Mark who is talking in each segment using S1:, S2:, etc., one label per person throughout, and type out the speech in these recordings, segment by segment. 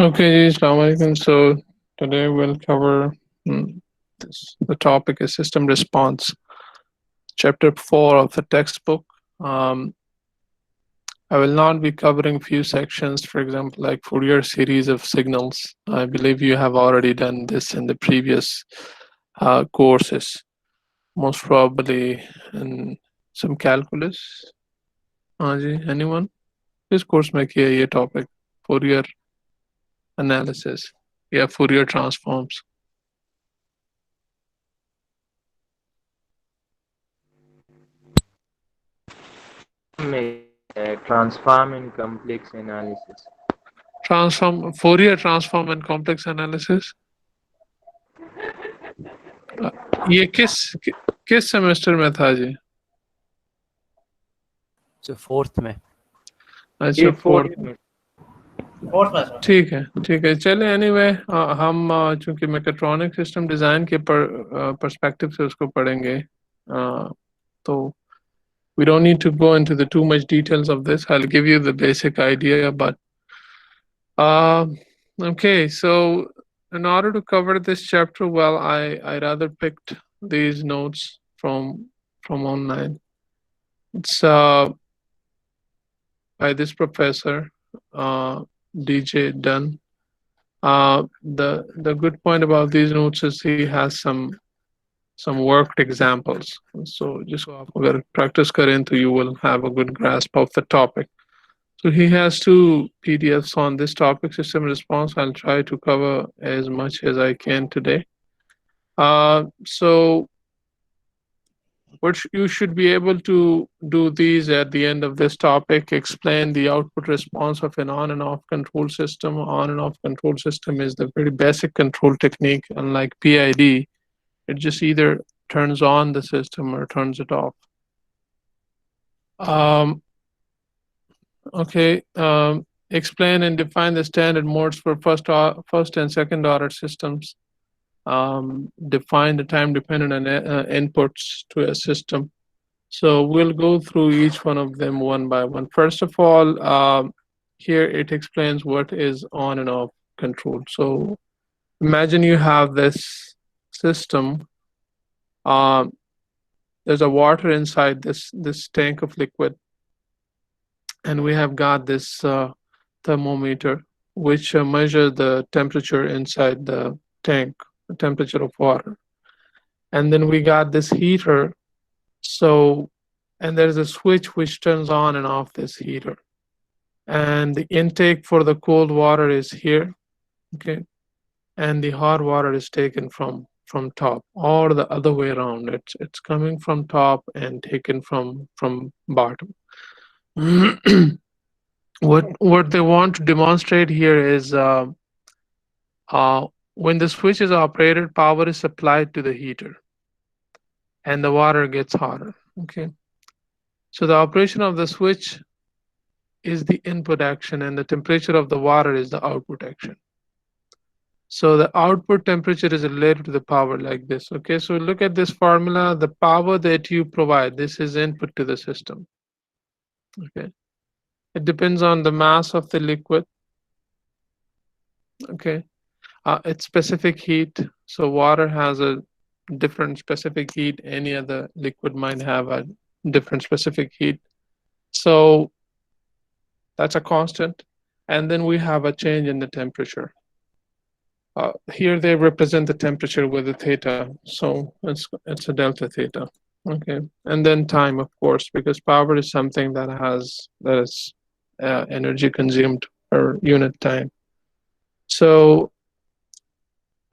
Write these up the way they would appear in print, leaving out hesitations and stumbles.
S1: Okay, Assalamu alaikum. So today we'll cover the topic is system response, chapter 4 of the textbook. Um, I will not be covering few sections, for example, like Fourier series of signals. I believe you have already done this in the previous courses, most probably in some calculus. Anyone? This course में किया ये topic, Fourier analysis, yeah, Fourier transforms.
S2: Transform in complex analysis.
S1: Fourier transform and complex analysis. ये किस semester में था जी?
S3: So fourth में.
S1: अच्छा fourth ठीक है चले एनीवे हम चूंकि मैकेट्रॉनिक सिस्टम डिजाइन के पर्सपेक्टिव से उसको पढ़ेंगे तो we don't need to go into the too much details of this. I'll give you the basic idea, but okay, so in order to cover this chapter well, I rather picked these notes from online. It's by this professor, DJ Dunn. The good point about these notes is he has some worked examples. So just अगर practice करें तो you will have a good grasp of the topic. So he has 2 PDFs on this topic, system response. I'll try to cover as much as I can today. So what you should be able to do these at the end of this topic, explain the output response of an on and off control system. On and off control system is the very basic control technique. Unlike PID, it just either turns on the system or turns it off. Okay, explain and define the standard modes for first and second order systems. Define the time dependent inputs to a system. So we'll go through each one of them one by one. First of all, here it explains what is on and off control. So imagine you have this system. There's a water inside this tank of liquid, and we have got this thermometer which measures the temperature inside the tank, the temperature of water. And then we got this heater. So, and there's a switch which turns on and off this heater. And the intake for the cold water is here, okay? And the hot water is taken from top, or the other way around. It's coming from top and taken from bottom. What they want to demonstrate here is when the switch is operated, power is supplied to the heater, and the water gets hotter. Okay, so the operation of the switch is the input action, and the temperature of the water is the output action. So the output temperature is related to the power like this. Okay, so look at this formula. The power that you provide, this is input to the system. Okay, it depends on the mass of the liquid. Okay, its specific heat. So water has a different specific heat. Any other liquid might have a different specific heat. So that's a constant. And then we have a change in the temperature. Here they represent the temperature with a theta. So it's a delta theta. Okay, and then time, of course, because power is something that is energy consumed per unit time. So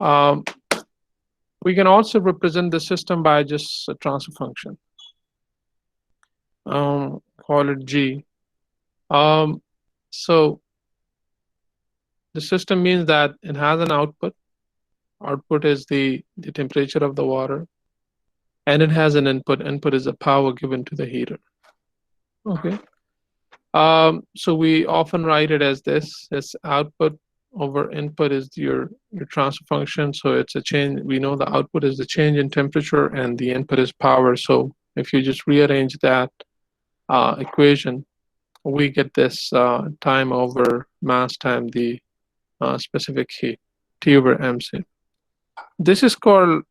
S1: we can also represent the system by just a transfer function. Call it G. So the system means that it has an output. Output is the temperature of the water. And it has an input. Input is the power given to the heater. Okay. So we often write it as this. It's output over input is your transfer function. So it's a change. We know the output is the change in temperature and the input is power. So if you just rearrange that equation, we get this time over mass time the specific heat, T over mc. This is called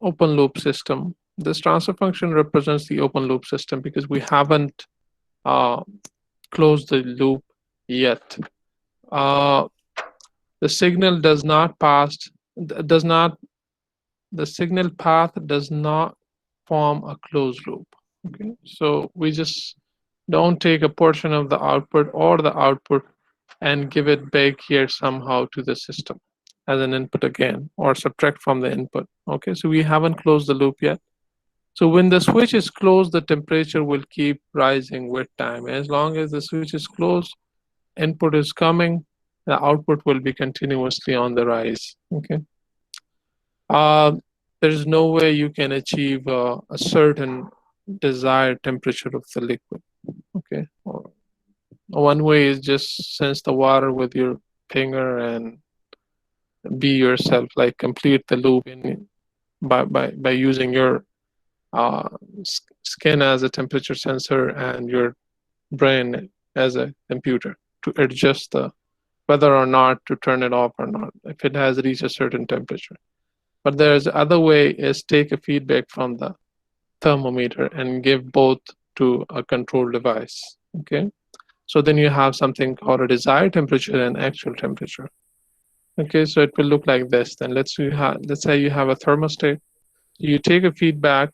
S1: open loop system. This transfer function represents the open loop system because we haven't closed the loop yet. The signal does not pass, does not, the signal path does not form a closed loop. Okay, so we just don't take a portion of the output or the output and give it back here somehow to the system as an input again, or subtract from the input. Okay, so we haven't closed the loop yet. So when the switch is closed, the temperature will keep rising with time. As long as the switch is closed, input is coming, the output will be continuously on the rise. Okay. There's no way you can achieve a certain desired temperature of the liquid. Okay. One way is just sense the water with your finger and be yourself, like complete the loop in by using your skin as a temperature sensor and your brain as a computer to adjust the whether or not to turn it off or not if it has reached a certain temperature. But there's other way is take a feedback from the thermometer and give both to a control device. Okay, so then you have something called a desired temperature and actual temperature. Okay, so it will look like this. Then let's say you have a thermostat. You take a feedback,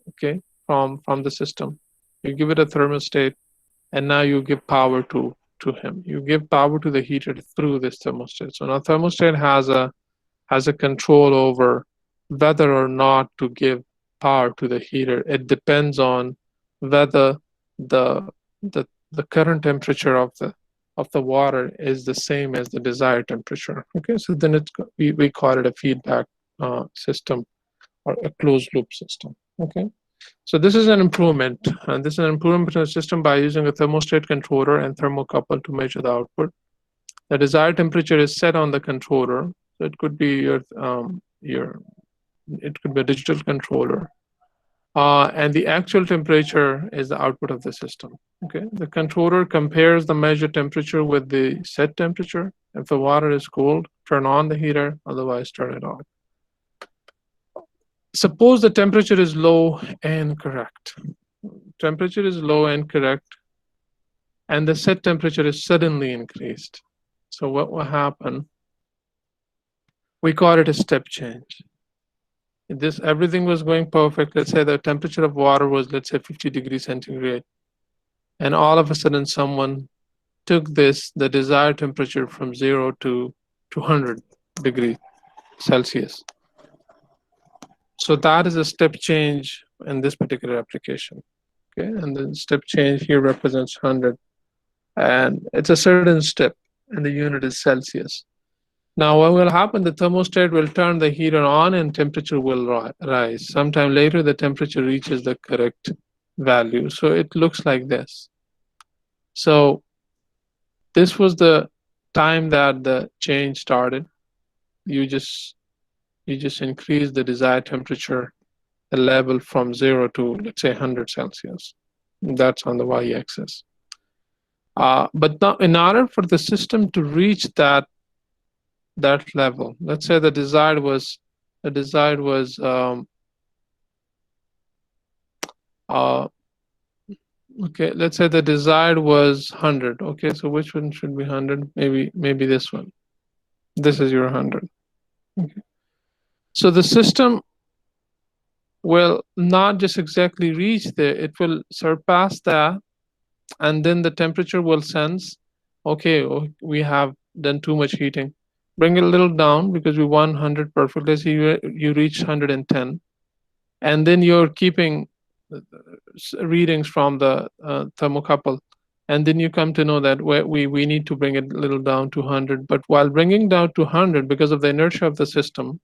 S1: okay, from the system. You give it a thermostat, and now you give power to him. You give power to the heater through this thermostat. So now thermostat has a control over whether or not to give power to the heater. It depends on whether the the current temperature of the water is the same as the desired temperature. Okay, so then we call it a feedback system or a closed loop system. Okay, so this is an improvement, and this is an improvement in the system by using a thermostat controller and thermocouple to measure the output. The desired temperature is set on the controller. So it could be it could be a digital controller. And the actual temperature is the output of the system. Okay, the controller compares the measured temperature with the set temperature. If the water is cold, turn on the heater, otherwise turn it off. Suppose the temperature is low and correct. Temperature is low and correct, and the set temperature is suddenly increased. So what will happen? We call it a step change. This everything was going perfect. Let's say the temperature of water was, let's say, 50 degrees centigrade, and all of a sudden someone took the desired temperature from 0 to 200 degrees Celsius. So that is a step change in this particular application. Okay, and the step change here represents 100, and it's a certain step, and the unit is Celsius. Now what will happen, the thermostat will turn the heater on and temperature will rise. Sometime later, the temperature reaches the correct value. So it looks like this. So this was the time that the change started. You just increase the desired temperature, the level from 0 to, let's say, 100 Celsius. That's on the y-axis. But now, in order for the system to reach that level, let's say the desired was okay, let's say the desired was 100. Okay, so which one should be 100? Maybe this one. This is your 100. Okay. So the system will not just exactly reach there, it will surpass that, and then the temperature will sense, okay, we have done too much heating. Bring it a little down because we want 100 perfect. Let's say you reach 110, and then you're keeping readings from the thermocouple, and then you come to know that we need to bring it a little down to 100. But while bringing down to 100, because of the inertia of the system,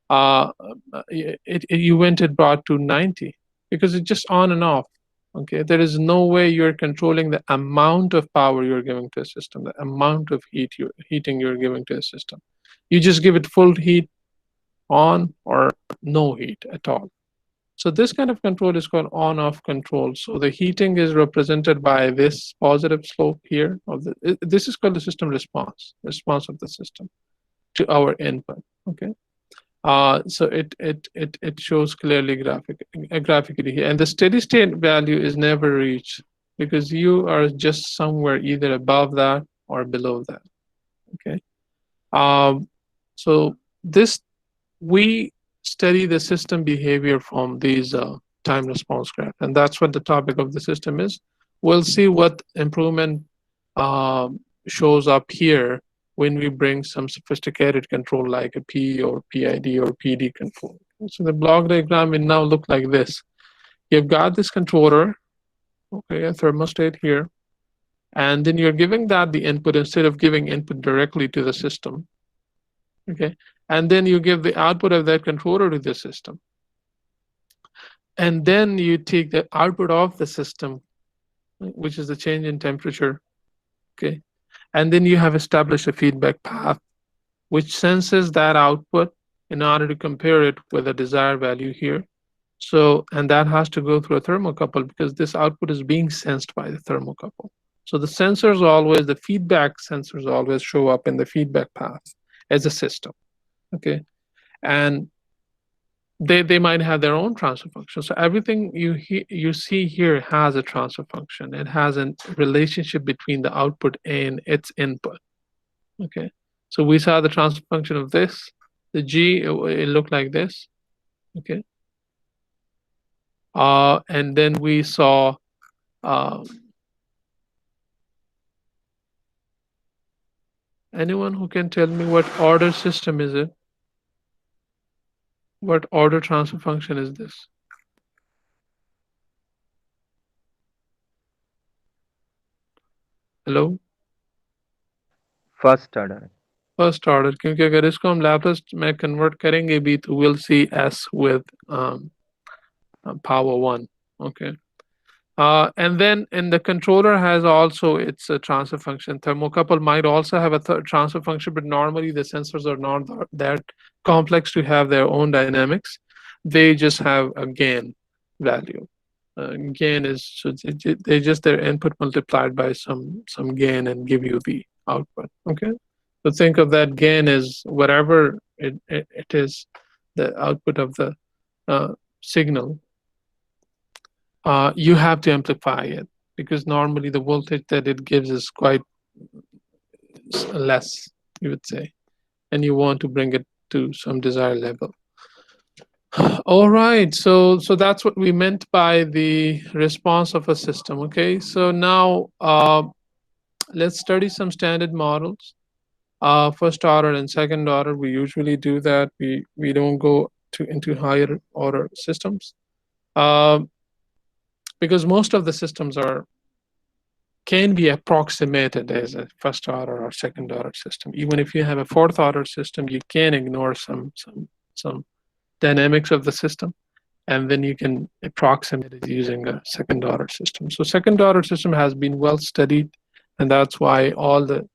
S1: it brought to 90 because it's just on and off. Okay, there is no way you're controlling the amount of power you're giving to a system, the amount of heating you're giving to a system. You just give it full heat on or no heat at all. So this kind of control is called on-off control. So the heating is represented by this positive slope here. This is called the system response of the system to our input. Okay. So it shows clearly graphically here, and the steady state value is never reached because you are just somewhere either above that or below that. Okay. So this we study the system behavior from these time response graph, and that's what the topic of the system is. We'll see what improvement shows up here when we bring some sophisticated control like a P or PID or PD control. So the block diagram will now look like this. You've got this controller, okay, a thermostat here, and then you're giving that the input instead of giving input directly to the system. Okay, and then you give the output of that controller to the system. And then you take the output of the system, which is the change in temperature, okay? And then you have established a feedback path, which senses that output in order to compare it with a desired value here. So, and that has to go through a thermocouple because this output is being sensed by the thermocouple. So the sensors always, the feedback sensors always show up in the feedback path as a system, okay? And they might have their own transfer function. So everything you see here has a transfer function. It has a relationship between the output and its input. Okay, so we saw the transfer function of this. The G, it looked like this. Okay, and then we saw anyone who can tell me what order system is it? What order transfer function is this? Hello?
S2: First order.
S1: First order, क्योंकि अगर इसको हम Laplace में convert करेंगे भी तो we'll see S with power 1. Okay. And then in the controller has also its transfer function. Thermocouple might also have a transfer function, but normally the sensors are not that complex to have their own dynamics. They just have a gain value. Gain is so they just their input multiplied by some gain and give you the output. Okay, so think of that gain as whatever it is, the output of the signal. You have to amplify it because normally the voltage that it gives is quite less, you would say, and you want to bring it to some desired level. All right, so that's what we meant by the response of a system. Okay, so now let's study some standard models. First order and second order, we usually do that. We don't go into higher order systems. Because most of the systems can be approximated as a first order or second order system. Even if you have a fourth order system, you can ignore some dynamics of the system, and then you can approximate it using a second order system. So second order system has been well studied, and that's why all the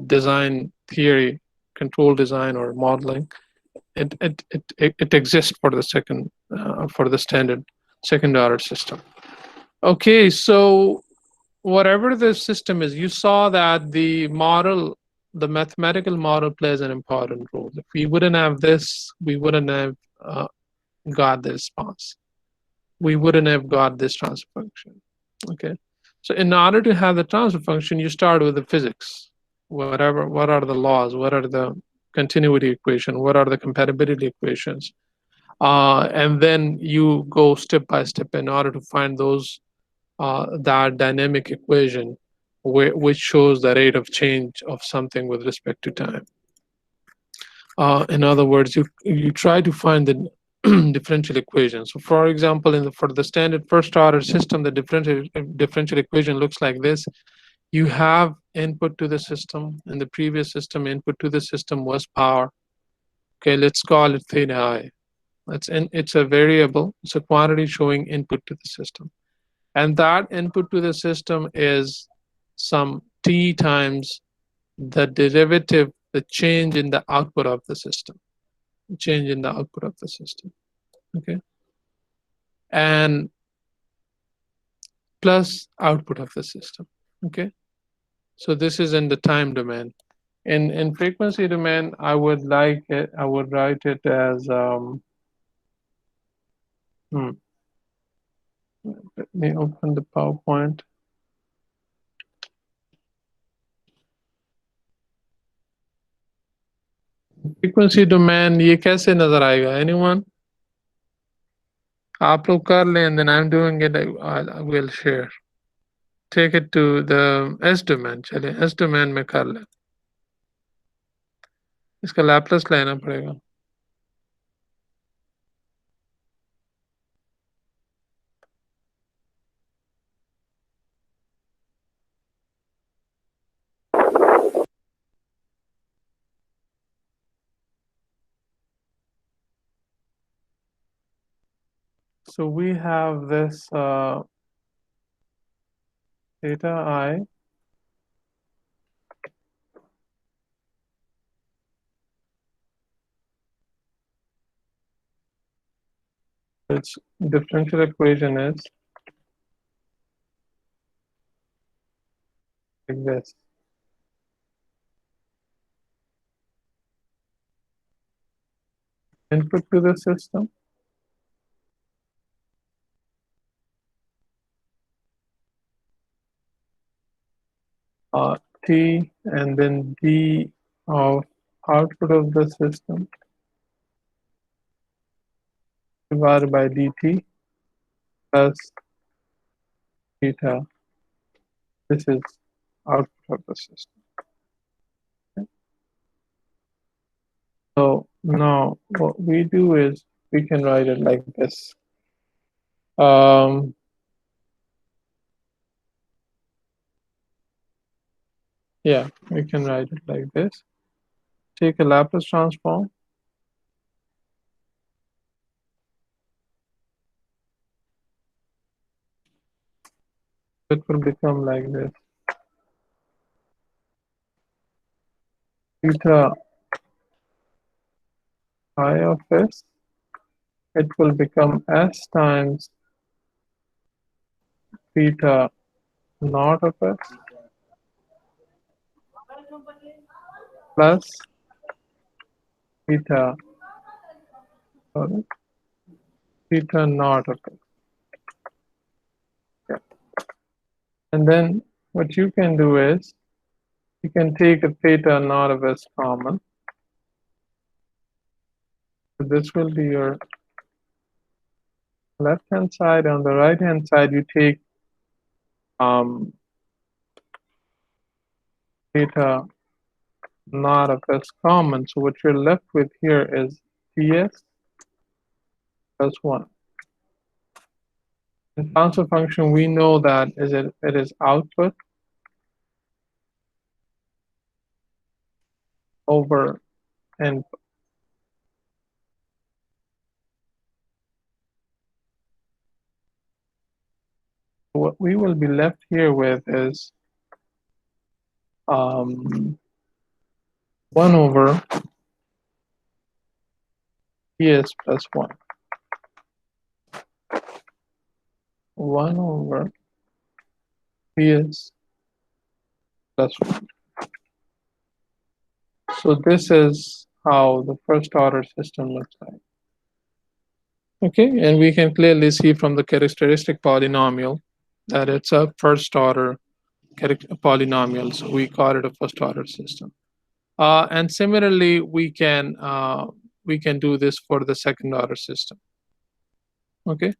S1: design theory, control design or modeling, it exists for the standard second order system. Okay, so whatever the system is, you saw that the mathematical model plays an important role. If we wouldn't have this, we wouldn't have got the response. We wouldn't have got this transfer function. Okay, so in order to have the transfer function, you start with the physics. What are the laws? What are the continuity equation? What are the compatibility equations? And then you go step by step in order to find those that dynamic equation which shows the rate of change of something with respect to time. In other words, you try to find the differential equation. So for example, for the standard first order system, the differential equation looks like this. You have input to the system. In the previous system, input to the system was power. Okay, let's call it theta I. It's a variable. It's a quantity showing input to the system. And that input to the system is some t times the derivative, the change in the output of the system. Change in the output of the system. Okay. and plus output of the system. Okay, so this is in the time domain. In frequency domain, I would write it as let me open the PowerPoint. Frequency domain ये कैसे नजर आएगा? Anyone? आप लोग कर लें, and then I'm doing it. I will share. Take it to the S domain. चलिए S domain में कर लें. इसका Laplace लेना पड़ेगा. So we have this theta I. Its differential equation is like this. Input to the system. T and then D of output of the system divided by dt plus theta. This is output of the system. Okay. So now what we do is we can write it like this. Yeah, we can write it like this. Take a Laplace transform. It will become like this. Theta I of s, it will become s times theta naught of s plus theta, sorry, theta naught of s. Yeah. And then what you can do is you can take a theta naught of s common. So this will be your left hand side. On the right hand side, you take theta naught of s common. So what you're left with here is ts plus 1. In transfer function, we know that it is output over input. What we will be left here with is 1 over ts plus 1. 1 over ts plus 1. So this is how the first order system looks like. Okay, and we can clearly see from the characteristic polynomial that it's a first order polynomial. So we call it a first order system. And similarly, we can do this for the second order system. Okay.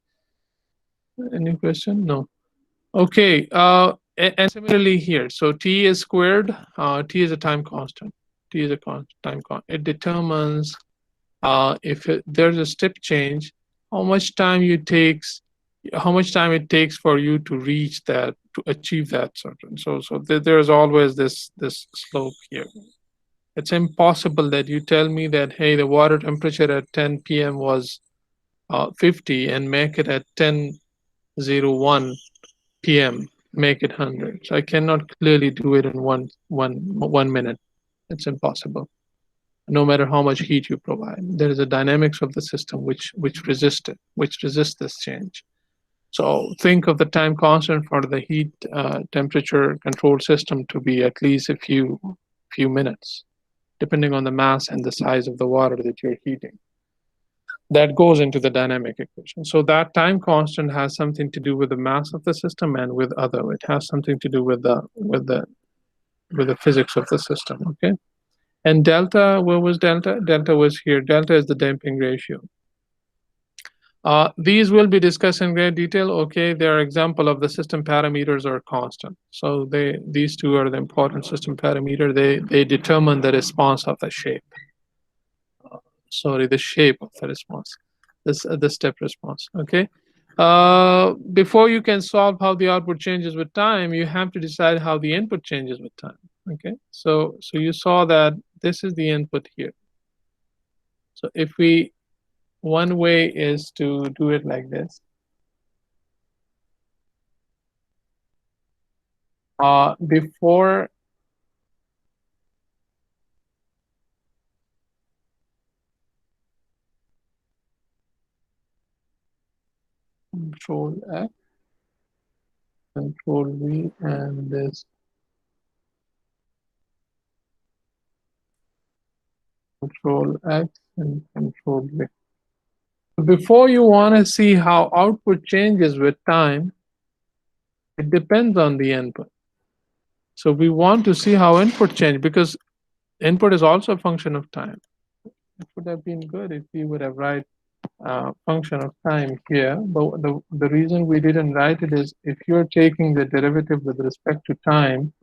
S1: Any question? No. Okay. And similarly here, so t is squared. T is a time constant. T is a time constant. It determines if there's a step change, how much time it takes for you to reach that, to achieve that certain. So there's always this slope here. It's impossible that you tell me that, hey, the water temperature at 10 p.m. was 50 and make it at 10:01 p.m. make it 100. So I cannot clearly do it in one minute. It's impossible. no matter how much heat you provide. There is a dynamics of the system which resists this change. So think of the time constant for the heat temperature control system to be at least a few minutes, depending on the mass and the size of the water that you're heating. That goes into the dynamic equation. So that time constant has something to do with the mass of the system and with other. It has something to do with the physics of the system. Okay. And delta, where was delta? Delta was here. Delta is the damping ratio. These will be discussed in great detail. Okay, they are example of the system parameters are constant. So these two are the important system parameter. They determine the response of the shape. Sorry, the shape of the response, the step response. Okay. Before you can solve how the output changes with time, you have to decide how the input changes with time. Okay. So you saw that this is the input here. So if we one way is to do it like this. Before Control X, Control V, and this Control X and Control V. Before you want to see how output changes with time, it depends on the input. So we want to see how input change, because input is also a function of time. It would have been good if we would have write function of time here, but the reason we didn't write it is if you're taking the derivative with respect to time,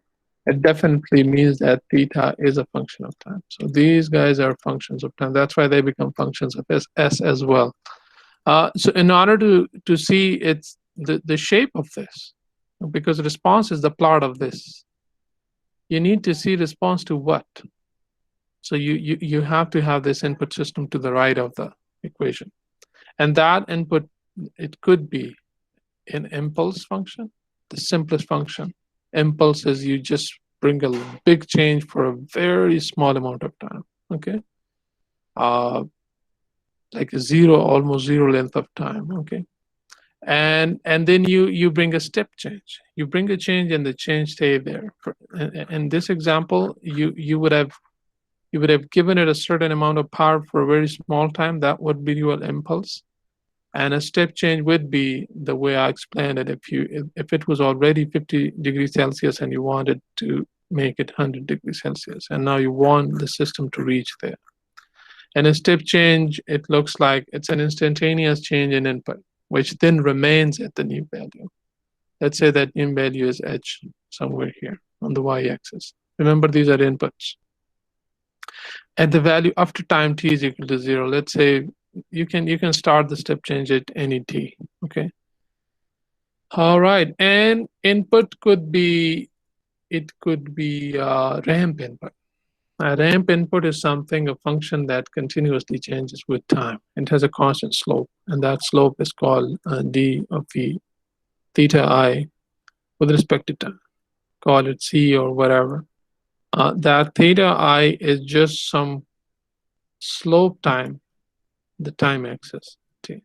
S1: it definitely means that theta is a function of time. So these guys are functions of time. That's why they become functions of S as well. So in order to see it's the shape of this, because response is the plot of this, you need to see response to what? So you have to have this input system to the right of the equation. And that input, it could be an impulse function, the simplest function. Impulse is you just bring a big change for a very small amount of time, okay? Like a zero, almost zero length of time, okay? And then you bring a step change. You bring a change and the change stay there. In this example, you would have given it a certain amount of power for a very small time. That would be your impulse. And a step change would be the way I explained it. If it was already 50 degrees Celsius and you wanted to make it 100 degrees Celsius, and now you want the system to reach there. And a step change, it looks like it's an instantaneous change in input, which then remains at the new value. Let's say that new value is h somewhere here on the y-axis. Remember, these are inputs. At the value after time t is equal to 0, let's say you can start the step change at any t, okay? All right, and input could be, it could be ramp input. A ramp input is something, a function that continuously changes with time. It has a constant slope, and that slope is called d of v theta I with respect to time. Call it c or whatever. That theta I is just some slope time, the time axis t.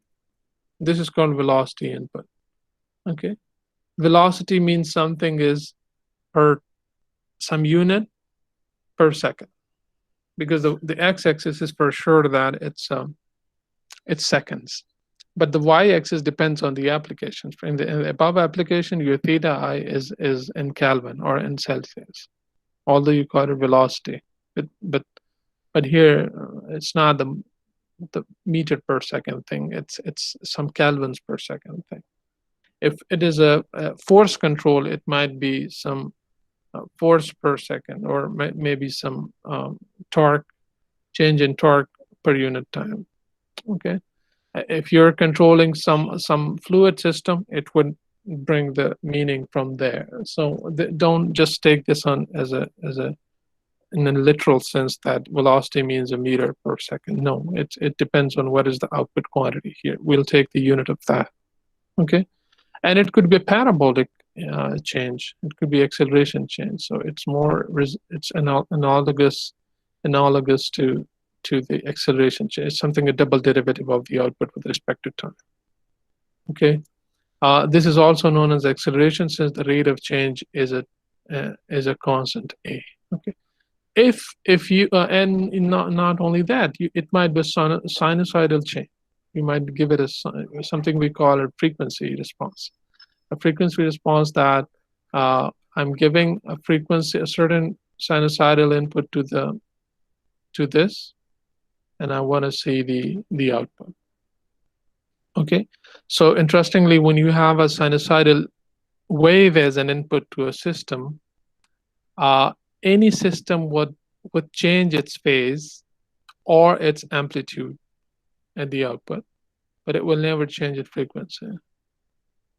S1: This is called velocity input. Okay, velocity means something is per some unit per second, because the x-axis is for sure that it's seconds, but the y-axis depends on the applications. In the above application, your theta I is in Kelvin or in Celsius, although you call it velocity, but here it's not the meter per second thing. It's some kelvins per second thing. If it is a force control, it might be some force per second, or maybe some torque, change in torque per unit time. Okay, if you're controlling some fluid system, it would bring the meaning from there. So don't just take this on as a in a literal sense that velocity means a meter per second. No, it depends on what is the output quantity here. We'll take the unit of that. Okay, and it could be a parabolic change. It could be acceleration change. So it's more, it's analogous analogous to the acceleration change. It's something a double derivative of the output with respect to time. Okay. This is also known as acceleration, since the rate of change is a constant a. Okay. If you and not only that, it might be sinusoidal change. You might give it something we call a frequency response. A frequency response that I'm giving a certain sinusoidal input to this, and I want to see the output. Okay, so interestingly, when you have a sinusoidal wave as an input to a system, any system would change its phase or its amplitude at the output, but it will never change its frequency.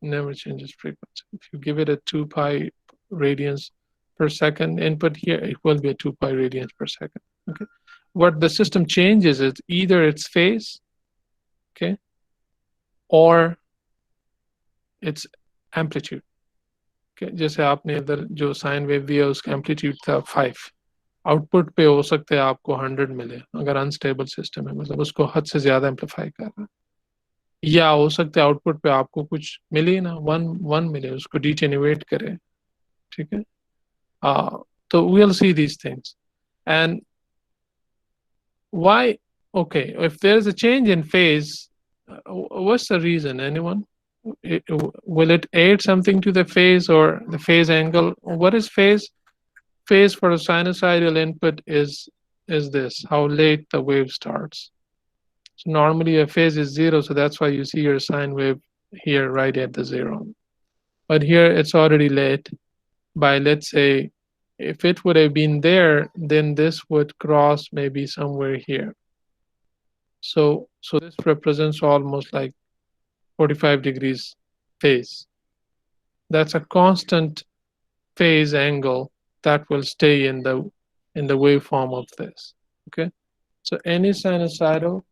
S1: Never changes frequency. If you give it a 2 pi radians per second input here, it will be a 2 pi radians per second. Okay, what the system changes is either its phase, okay, or its amplitude. Okay, जैसे आपने इधर जो sine wave दिया उसका amplitude था 5, output पे हो सकता है आपको 100 मिले अगर अनस्टेबल सिस्टम है, मतलब उसको हद से ज्यादा एम्पलीफाई कर रहा है, या हो सकता है आउटपुट पे आपको कुछ मिले ना 1 मिले, उसको डिटेन्यूएट करे. ठीक है, तो we'll see these things. And why? Okay, if there's a change in phase, what's the reason? Anyone? Will it add something to the phase or the phase angle? What is phase? Phase for a sinusoidal input is this, how late the wave starts. So normally a phase is 0, so that's why you see your sine wave here right at the 0. But here it's already late by, let's say, if it would have been there, then this would cross maybe somewhere here. So this represents almost like 45 degrees phase. That's a constant phase angle that will stay in the waveform of this. Okay, so any sinusoidal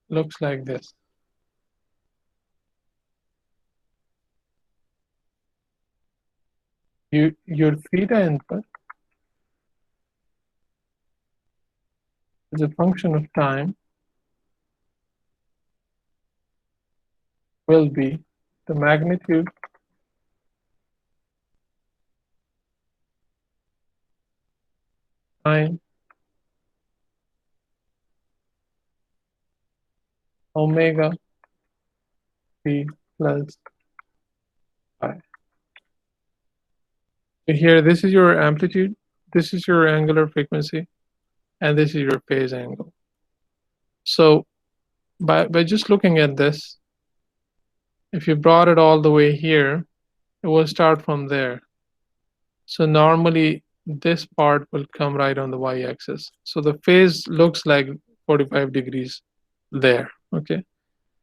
S1: looks like this. Your theta input is a function of time will be the magnitude sine omega t plus pi. So here, this is your amplitude, this is your angular frequency, and this is your phase angle. So by just looking at this, if you brought it all the way here, it will start from there. So normally this part will come right on the y-axis. So the phase looks like 45 degrees there, okay?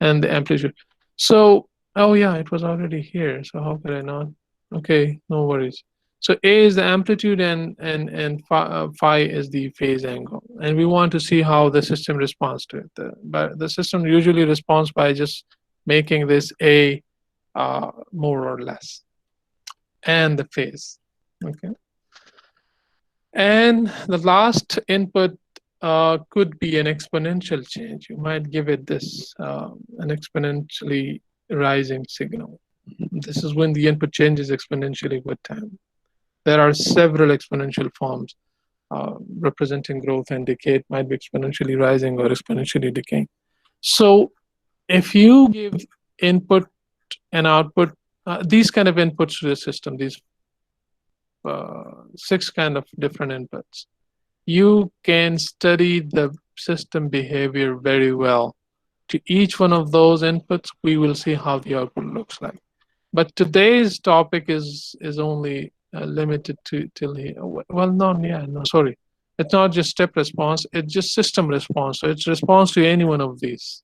S1: And the amplitude. So, oh yeah, it was already here. So how could I not? Okay, no worries. So A is the amplitude and phi is the phase angle. And we want to see how the system responds to it. But the system usually responds by just making this A more or less. And the phase, okay? And the last input could be an exponential change. You might give it this, an exponentially rising signal. This is when the input changes exponentially with time. There are several exponential forms representing growth and decay. It might be exponentially rising or exponentially decaying. So if you give input and output, these kind of inputs to the system, these 6 kind of different inputs, you can study the system behavior very well. To each one of those inputs, we will see how the output looks like. But today's topic is only limited to till here. Well, no, sorry. It's not just step response, it's just system response. So it's response to any one of these.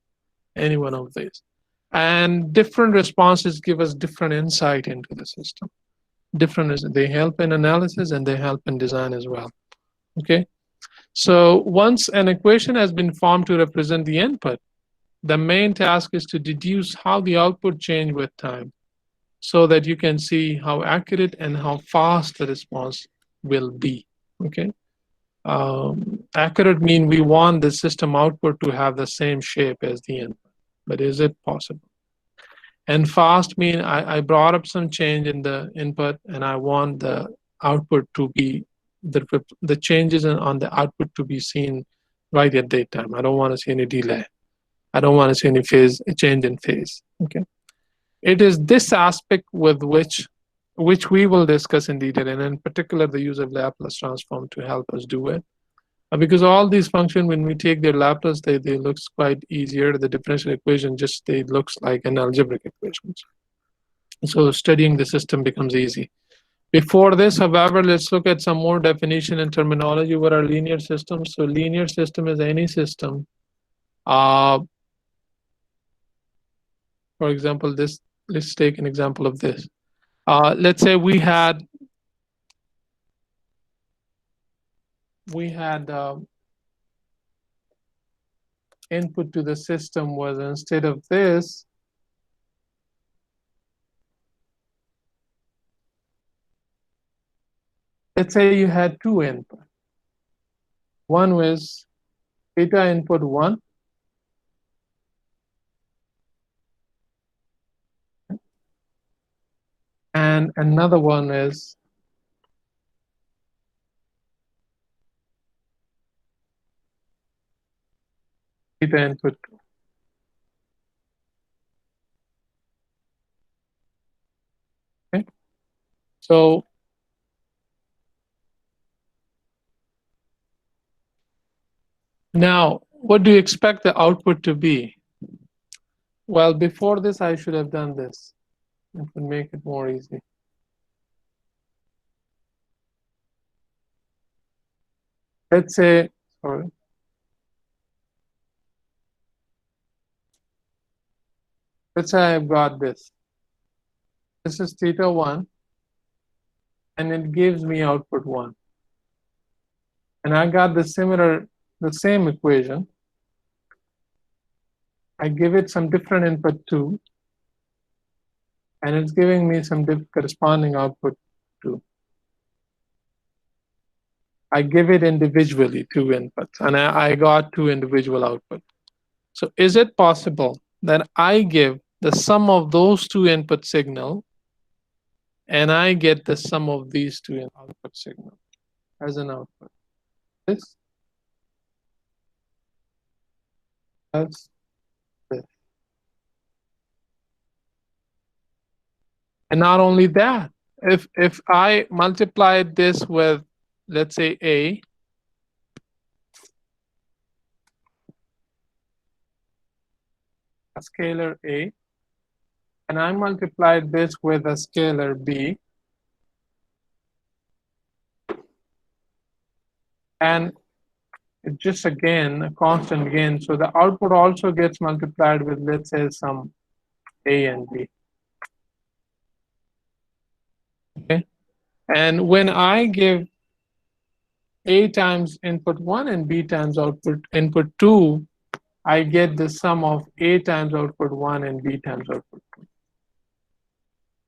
S1: And different responses give us different insight into the system. They help in analysis and they help in design as well. Okay, So once an equation has been formed to represent the input, the main task is to deduce how the output change with time, so that you can see how accurate and how fast the response will be. Okay. Accurate mean we want the system output to have the same shape as the input, but is it possible? And fast mean I brought up some change in the input and I want the output to be the changes on the output to be seen right at daytime. I don't want to see any delay. I don't want to see any phase change in phase. Okay. It is this aspect with which we will discuss in detail, and in particular the use of Laplace transform to help us do it. Because all these functions, when we take their Laplace, they looks quite easier. The differential equation just they looks like an algebraic equations. So studying the system becomes easy. Before this, however, let's look at some more definition and terminology. What are linear systems? So linear system is any system. For example, this. Let's take an example of this. Let's say we had input to the system was, instead of this, let's say you had two input. One was beta input 1, and another one is beta input 2. Okay. So now, what do you expect the output to be? Well, before this, I should have done this. It would make it more easy. Let's say, sorry. Let's say I've got this. This is theta 1, and it gives me output 1. And I got the same equation. I give it some different input 2, and it's giving me some corresponding output 2. I give it individually 2 inputs, and I got 2 individual outputs. So is it possible that I give the sum of those 2 input signal, and I get the sum of these 2 output signals as an output? This, that's this. And not only that, if I multiplied this with, let's say, a scalar a, and I multiplied this with a scalar b, and it's just again a constant gain, so the output also gets multiplied with, let's say, some a and b. Okay, and when I give a times input 1 and b times output input 2, I get the sum of a times output 1 and b times output 2.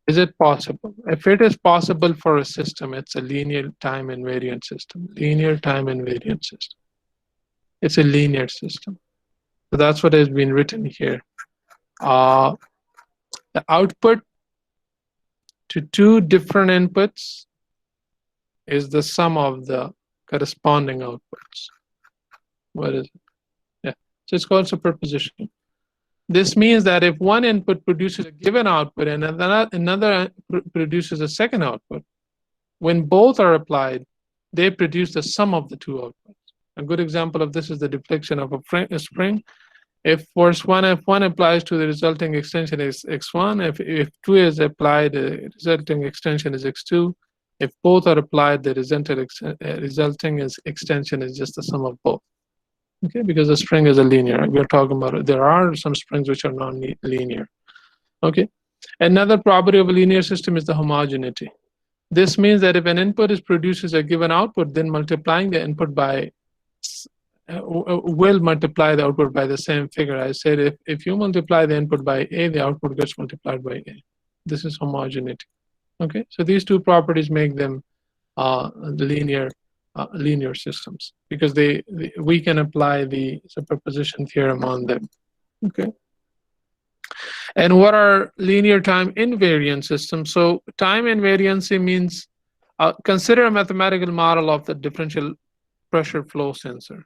S1: Is it possible? If it is possible for a system, it's a linear time invariant system. Linear time invariant system. It's a linear system. So that's what has been written here. The output to 2 different inputs is the sum of the corresponding outputs. What is it? Yeah, so it's called superposition. This means that if one input produces a given output and another produces a second output, when both are applied, they produce the sum of the 2 outputs. A good example of this is the deflection of a spring. If force 1 F1 applies to the resulting extension is x1, if 2 is applied, the resulting extension is x2. If both are applied, the resulting extension is just the sum of both. Okay, because the spring is a linear. We're talking about it. There are some springs which are non-linear. Okay, another property of a linear system is the homogeneity. This means that if an input produces a given output, then multiplying the input by will multiply the output by the same figure. I said if you multiply the input by A, the output gets multiplied by A. This is homogeneity. Okay, so these two properties make them linear systems because we can apply the superposition theorem on them. Okay. And what are linear time invariant systems? So time invariancy means consider a mathematical model of the differential pressure flow sensor.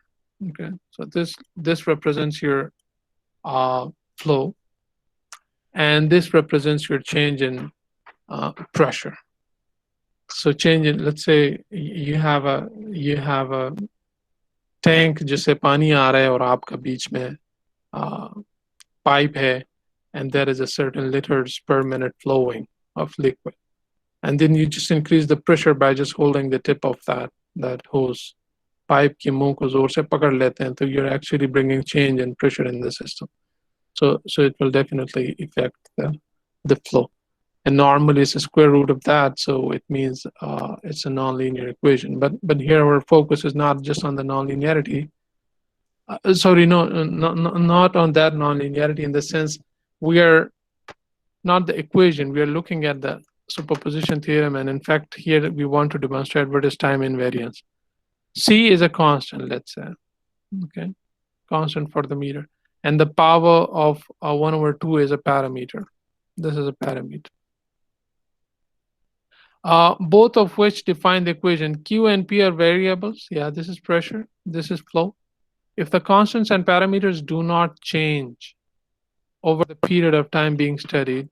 S1: Okay, so this represents your flow, and this represents your change in pressure. So change in, let's say you have a tank जिससे पानी आ रहा है और आपका बीच में pipe है, and there is a certain liters per minute flowing of liquid, and then you just increase the pressure by just holding the tip of that hose. Pipe के मुंह को जोर से पकड़ लेते हैं, तो you're actually bringing change in pressure in the system. So it will definitely affect the flow. And normally it's a square root of that, so it means it's a nonlinear equation. But here our focus is not just on the nonlinearity. Not on that nonlinearity, in the sense we are not the equation. We are looking at the superposition theorem, and in fact here we want to demonstrate what is time invariance. C is a constant, let's say, okay, constant for the meter, and the power of 1/2 is a parameter. This is a parameter. Both of which define the equation. Q and P are variables. Yeah, this is pressure, this is flow. If the constants and parameters do not change over the period of time being studied,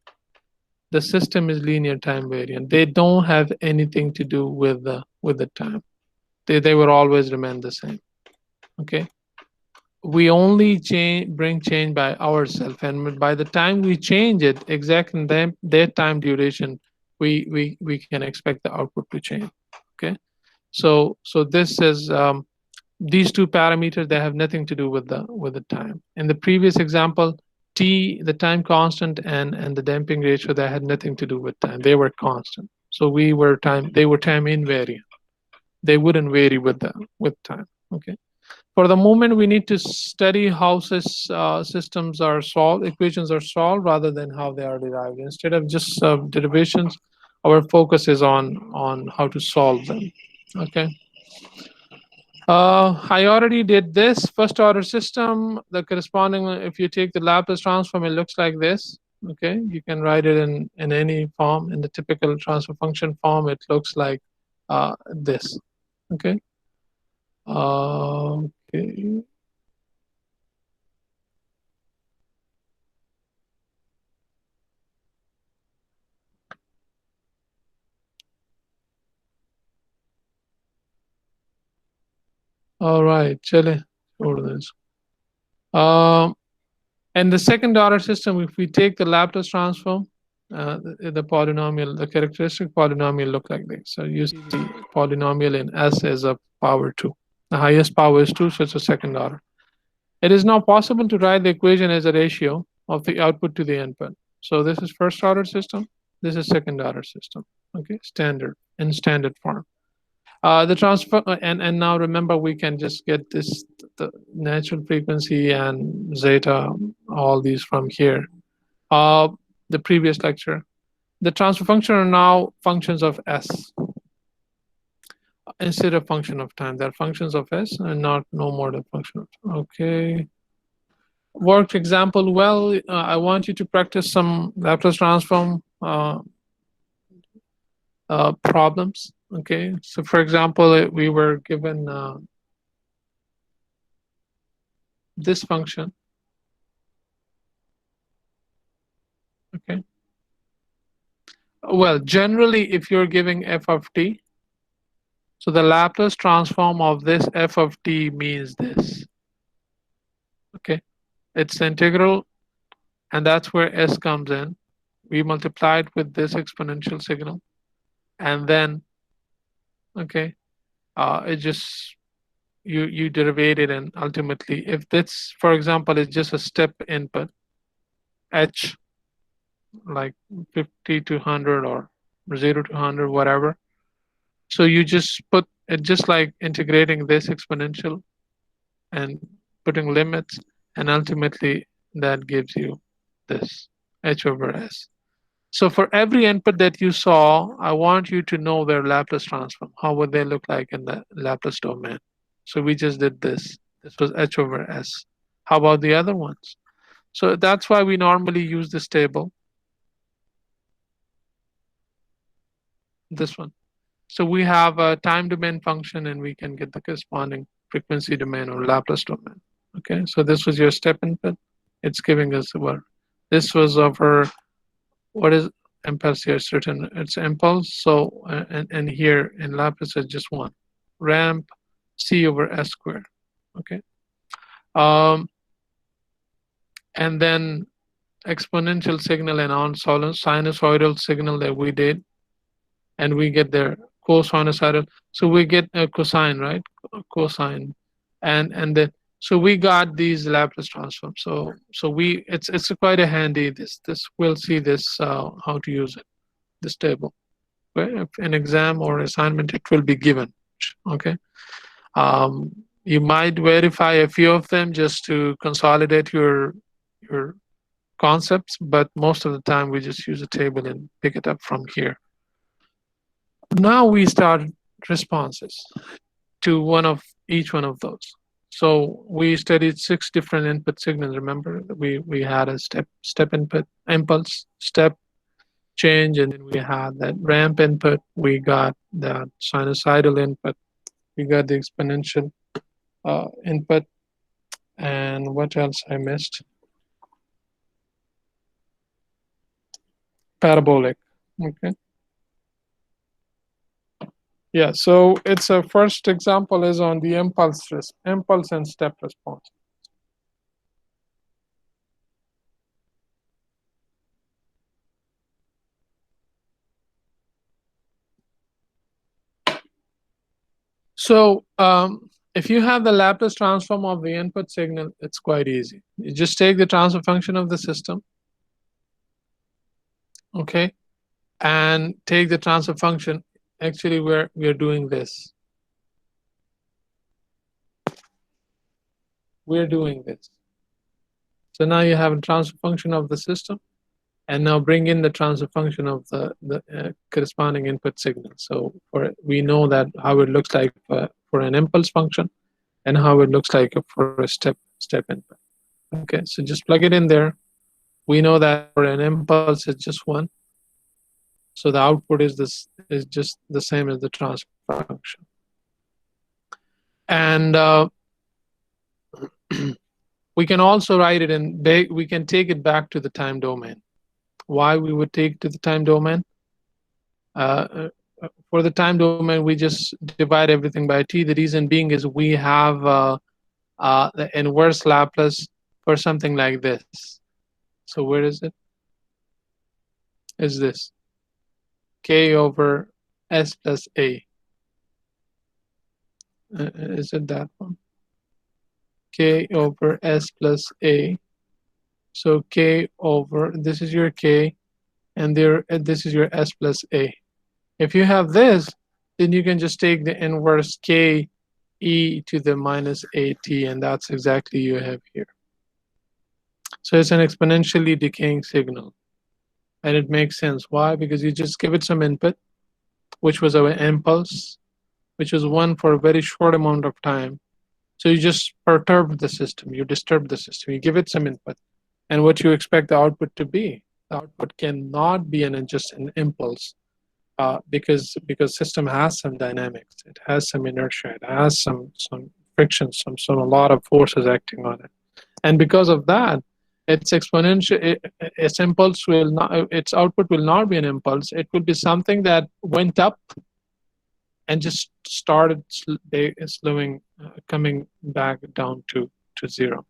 S1: the system is linear time variant. They don't have anything to do with the time. They will always remain the same. Okay. We only bring change by ourselves, and by the time we change it, exact in that time duration, we can expect the output to change. Okay, so this is these two parameters, they have nothing to do with the time. In the previous example, T, the time constant, and the damping ratio, that had nothing to do with time. They were constant. So they were time invariant. They wouldn't vary with time. Okay. For the moment, we need to study how systems are solved, equations are solved, rather than how they are derived. Instead of just derivations, our focus is on how to solve them. Okay. I already did this first order system. The corresponding, if you take the Laplace transform, it looks like this. Okay, you can write it in any form. In the typical transfer function form, it looks like this. Okay. Okay. All right, chale, छोड़ दो इसको. And the second order system, if we take the Laplace transform, the polynomial, the characteristic polynomial look like this. So you see polynomial in S is of power 2. The highest power is 2, so it's a second order. It is now possible to write the equation as a ratio of the output to the input. So this is first order system. This is second order system. Okay, standard form. The transfer, and now remember, we can just get the natural frequency and zeta, all these from here. The previous lecture. The transfer function are now functions of S instead of function of time. They're functions of S and no more than function of time. Okay. Worked example well. I want you to practice some Laplace transform problems. Okay, so for example, we were given this function. Okay. Well, generally, if you're giving f of t, so the Laplace transform of this f of t means this. Okay, it's integral, and that's where s comes in. We multiply it with this exponential signal, and then, okay, it just you derivate it, and ultimately, if this, for example, is just a step input, h, like 50 to 100 or 0 to 100, whatever. So you just put it, just like integrating this exponential and putting limits, and ultimately that gives you this h over s. So for every input that you saw, I want you to know their Laplace transform. How would they look like in the Laplace domain? So we just did this. This was h over s. How about the other ones? So that's why we normally use this table, this one. So we have a time domain function and we can get the corresponding frequency domain or Laplace domain. Okay, so this was your step input. It's giving us what? This was over, what is impulse here? Certain, it's impulse. So, and here in Laplace it's just one. Ramp C over S squared. Okay. And then exponential signal and on sinusoidal signal that we did, and we get their cosinusoidal. So we get a cosine, right? Cosine, and then so we got these Laplace transforms. So we it's quite a handy. This we'll see this how to use it. This table, right? If an exam or assignment, it will be given. Okay. You might verify a few of them just to consolidate your concepts, but most of the time we just use a table and pick it up from here. Now we start responses to each one of those. So we studied 6 different input signals. Remember, we had a step input, impulse, step change, and then we had that ramp input. We got that sinusoidal input. We got the exponential input, and what else I missed? Parabolic. Okay. Yeah, so it's a first example is on the impulse and step response. So if you have the Laplace transform of the input signal, it's quite easy. You just take the transfer function of the system, okay, and take the transfer function. Actually, we're doing this. We're doing this. So now you have a transfer function of the system, and now bring in the transfer function of the corresponding input signal. So we know that how it looks like for an impulse function, and how it looks like for a step input. Okay, so just plug it in there. We know that for an impulse it's just 1. So the output is just the same as the transfer function. And we can also write it in, we can take it back to the time domain. Why we would take to the time domain? For the time domain, we just divide everything by t. The reason being is we have the inverse Laplace for something like this. So where is it? Is this k over s plus a? Is it that one? K over s plus a. So k over, this is your k, and this is your s plus a. If you have this, then you can just take the inverse k e to the minus at, and that's exactly you have here. So it's an exponentially decaying signal, and it makes sense. Why? Because you just give it some input, which was our impulse, which was 1 for a very short amount of time. So you just perturb the system, you disturb the system, you give it some input, and what you expect the output to be. The output cannot be just an impulse, because system has some dynamics, it has some inertia, it has some friction, a lot of forces acting on it, and because of that, its exponential, its impulse will not, its output will not be an impulse. It will be something that went up and just started slowing, coming back down to 0.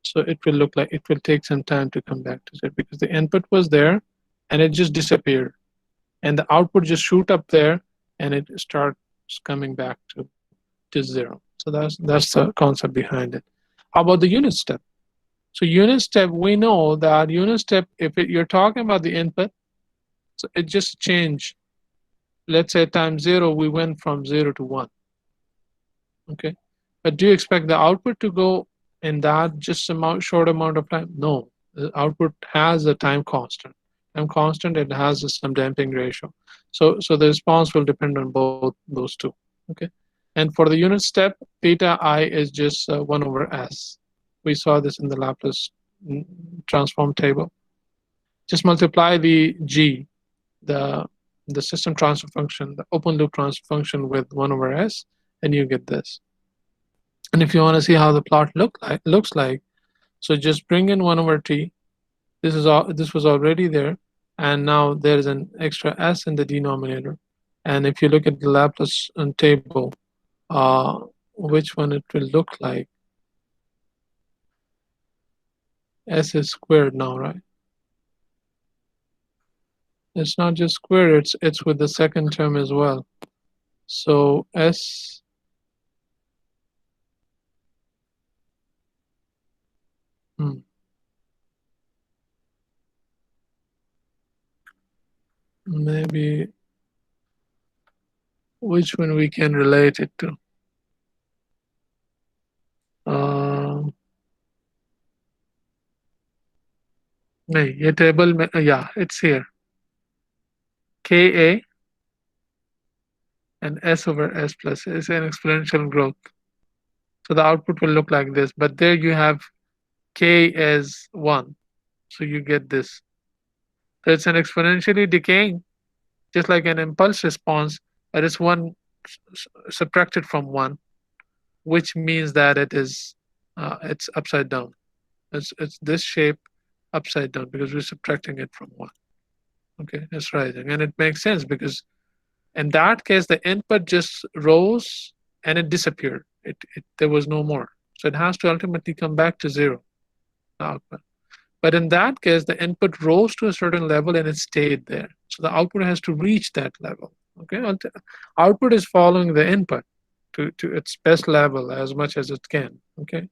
S1: So it will look like it will take some time to come back to 0 because the input was there and it just disappeared, and the output just shoot up there and it starts coming back to 0. So that's the concept behind it. How about the unit step? So unit step, we know that unit step, if you're talking about the input, so it just changed. Let's say time 0, we went from 0 to 1. Okay, But do you expect the output to go in that just short amount of time? No, the output has a time constant. Time constant, it has some damping ratio. So the response will depend on both those two. Okay, and for the unit step, theta I is just 1 over s. We saw this in the Laplace transform table. Just multiply the g, the system transfer function, the open loop transfer function with 1 over s, and you get this. And if you want to see how the plot looks like, so just bring in 1 over t. This was already there, and now there's an extra s in the denominator. And if you look at the Laplace table, which one it will look like? S is squared now, right? It's not just squared, it's with the second term as well. So s maybe which one we can relate it to. नहीं, ये table में, yeah, it's here. Ka and s over s plus is an exponential growth. So the output will look like this, but there you have k as 1. So you get this. So it's an exponentially decaying, just like an impulse response, but it's 1 subtracted from 1, which means that it's upside down. It's this shape upside down because we're subtracting it from 1. Okay, it's rising, and it makes sense because in that case the input just rose and it disappeared. There was no more, so it has to ultimately come back to 0, the output. But in that case the input rose to a certain level and it stayed there, so the output has to reach that level. Okay, output is following the input to its best level as much as it can. Okay,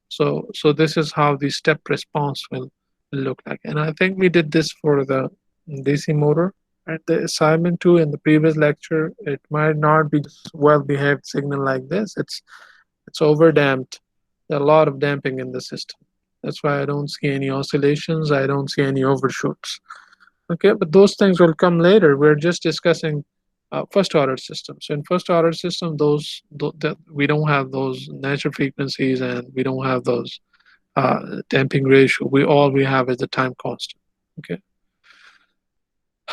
S1: so this is how the step response will look like. And I think we did this for the DC motor at the assignment too in the previous lecture. It might not be well behaved signal like this. It's over damped. There's a lot of damping in the system. That's why I don't see any oscillations. I don't see any overshoots. Okay, but those things will come later. We're just discussing first order system. So in first order system, we don't have those natural frequencies and we don't have those damping ratio. All we have is the time constant. Okay.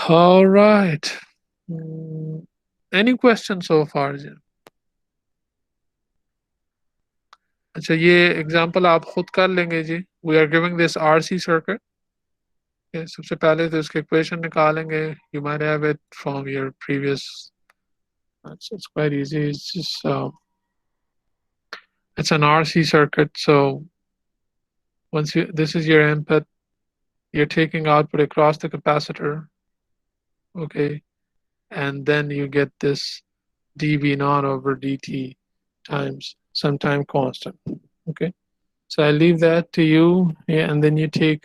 S1: All right. Any questions so far? अच्छा, ये example आप खुद कर लेंगे जी. We are giving this RC circuit. Okay, सबसे पहले तो इसके equation निकालेंगे. You might have it from your previous. It's quite easy. It's just it's an RC circuit. So this is your input, you're taking output across the capacitor. Okay, and then you get this dV naught over dt times some time constant. Okay, so I leave that to you. Yeah, and then you take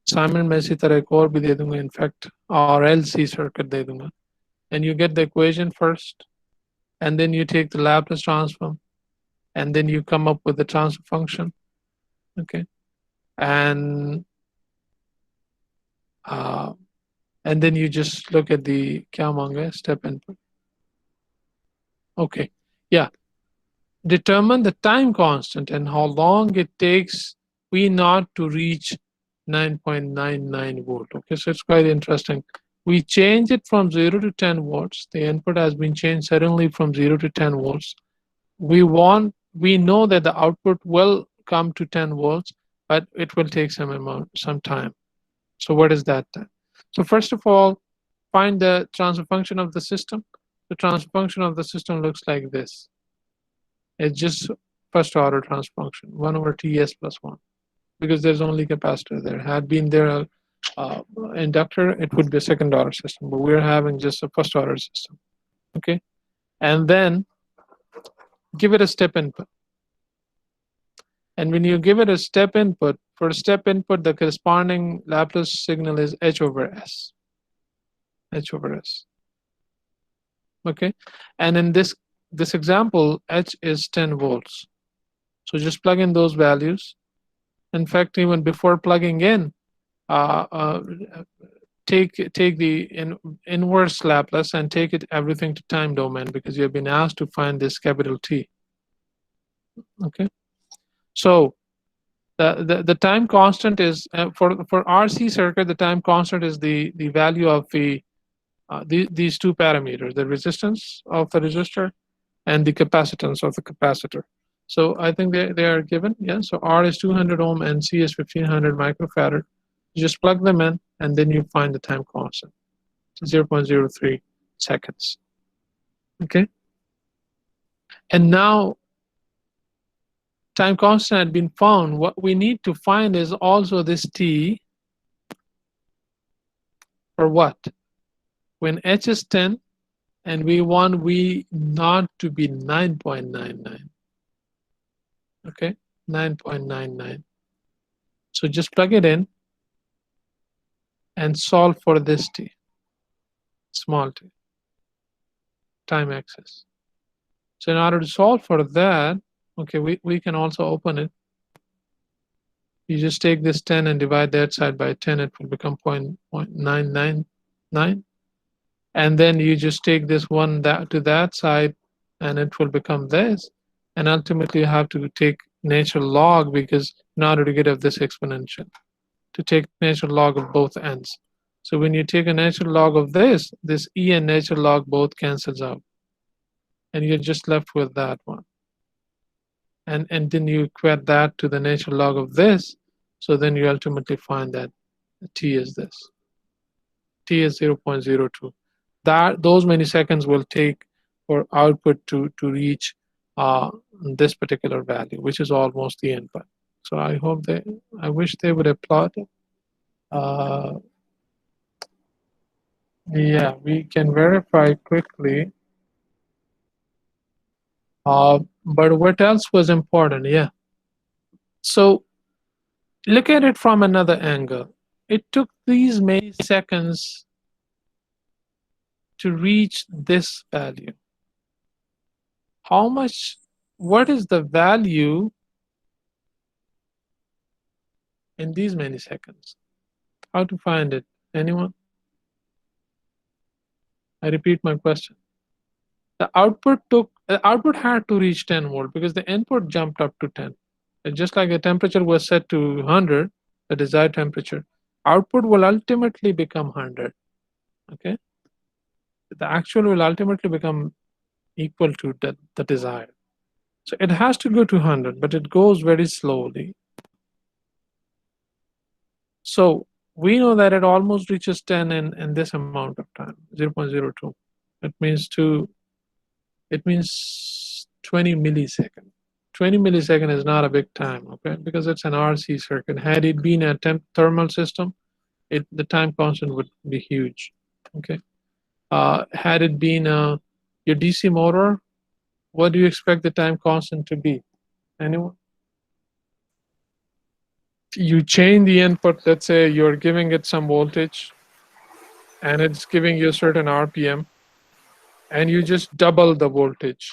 S1: Simon मैं इसी तरह एक और भी दे दूंगा, in fact RLC circuit दे दूंगा, and you get the equation first, and then you take the Laplace transform, and then you come up with the transfer function. Okay, and then you just look at the क्या मांगा step input. Okay, yeah. Determine the time constant and how long it takes V naught to reach 9.99 volt. Okay, so it's quite interesting. We change it from 0 to 10 volts. The input has been changed suddenly from 0 to 10 volts. We know that the output will come to 10 volts, but it will take some time. So what is that time? So first of all, find the transfer function of the system. The transfer function of the system looks like this. It's just first order transfer function, 1 over Ts plus 1, because there's only capacitor there. Had been there inductor, it would be a second order system, but we're having just a first order system. Okay, and then give it a step input. And when you give it a step input, for a step input, the corresponding Laplace signal is h over s. H over s. Okay, and in this this example, H is 10 volts. So just plug in those values. In fact, even before plugging in, uh, uh, take the inverse Laplace and take it everything to time domain, because you have been asked to find this capital T. Okay, so the time constant is for RC circuit, the time constant is the value of these two parameters, the resistance of the resistor and the capacitance of the capacitor. So I think they are given. Yeah, so R is 200 ohm and C is 1500 microfarad. You just plug them in and then you find the time constant, 0.03 seconds. Okay, and now time constant had been found. What we need to find is also this T for what? When H is 10 and we want V not to be 9.99. Okay, 9.99. So just plug it in and solve for this T, small t, time axis. So in order to solve for that, okay, we can also open it. You just take this 10 and divide that side by 10, it will become 0.999. And then you just take this one to that side and it will become this. And ultimately you have to take natural log, because in order to get of this exponential, to take natural log of both ends. So when you take a natural log of this E and natural log both cancels out. And you're just left with that one. And then you equate that to the natural log of this. So then you ultimately find that T is this. T is 0.02. Those many seconds will take for output to reach this particular value, which is almost the input. So I wish they would applaud it. Yeah, we can verify quickly. But what else was important? Yeah. So look at it from another angle. It took these many seconds to reach this value. What is the value in these many seconds? How to find it? Anyone? I repeat my question. The output had to reach 10 volt because the input jumped up to 10. And just like the temperature was set to 100, the desired temperature, output will ultimately become 100. Okay? The actual will ultimately become equal to the desired. So it has to go to 100, but it goes very slowly. So we know that it almost reaches 10 in this amount of time, 0.02. It means 20 milliseconds. 20 milliseconds is not a big time, okay? Because it's an RC circuit. Had it been a thermal system, the time constant would be huge, okay? Had it been your DC motor, what do you expect the time constant to be? Anyone? You change the input, let's say you're giving it some voltage and it's giving you a certain RPM, and you just double the voltage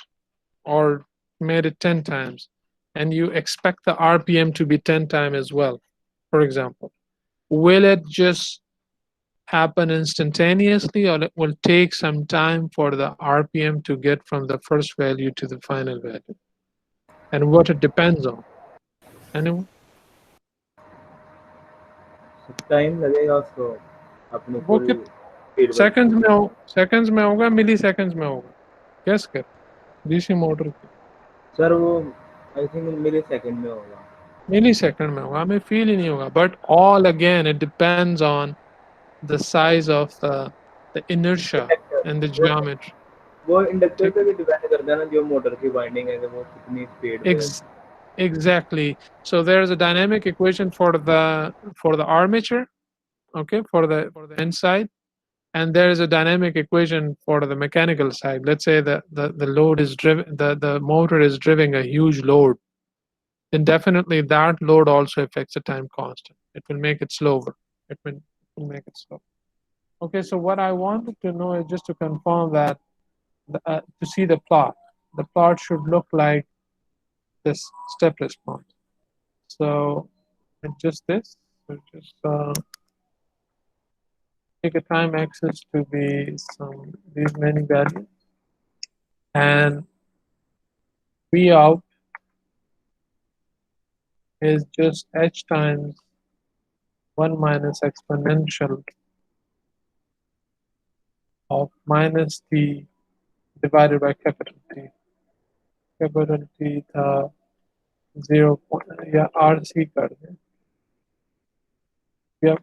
S1: or made it 10 times, and you expect the RPM to be 10 times as well, for example. Will it just happen instantaneously, or it will take some time for the RPM to get from the first value to the final value? And what it depends on? Anyone?
S3: Time लगेगा उसको अपने
S1: वो
S3: full
S1: कित seconds में होगा, मिली seconds में होगा? Guess कर डीसी मोटर की।
S3: सर वो आई थिंक मिली सेकंड में होगा।
S1: मिली सेकंड में होगा, हमें फील ही नहीं होगा. But all again, it depends on the size of the inertia and the geometry.
S3: वो इंडक्टर पे भी डिपेंड करता है ना, जो मोटर की वाइंडिंग है वो कितनी स्पीड पे है।
S1: Exactly. So there's a dynamic equation for the armature, okay, for the inside, and there is a dynamic equation for the mechanical side. Let's say the load is driven, the motor is driving a huge load, then definitely that load also affects the time constant. It will make it slower. It will make it slow. Okay, so what I wanted to know is just to confirm that to see the plot. the plot should look like this step response. So adjust this. So just take a time axis to be these many values, and V out is just h times 1 minus exponential of minus t divided by capital T. Capital T था 0 या RC कर दें या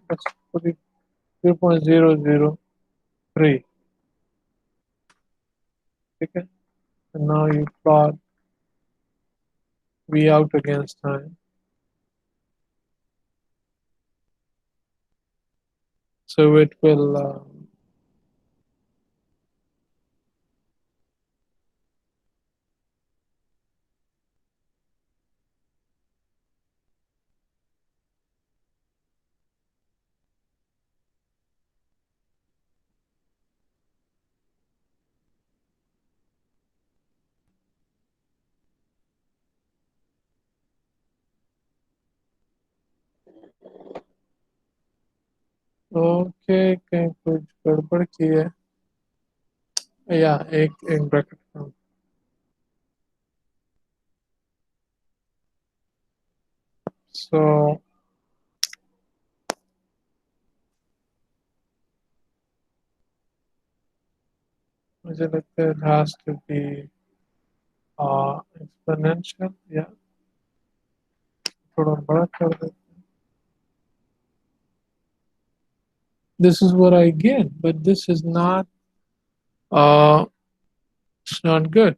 S1: 0.003. ठीक है. And now you plot V out against time. So it will okay, कहीं कुछ गड़बड़ की है या एक ब्रैकेट का. So मुझे लगता है it has to be exponential. Yeah, थोड़ा बड़ा कर देते. This is what I get, but this is not it's not good.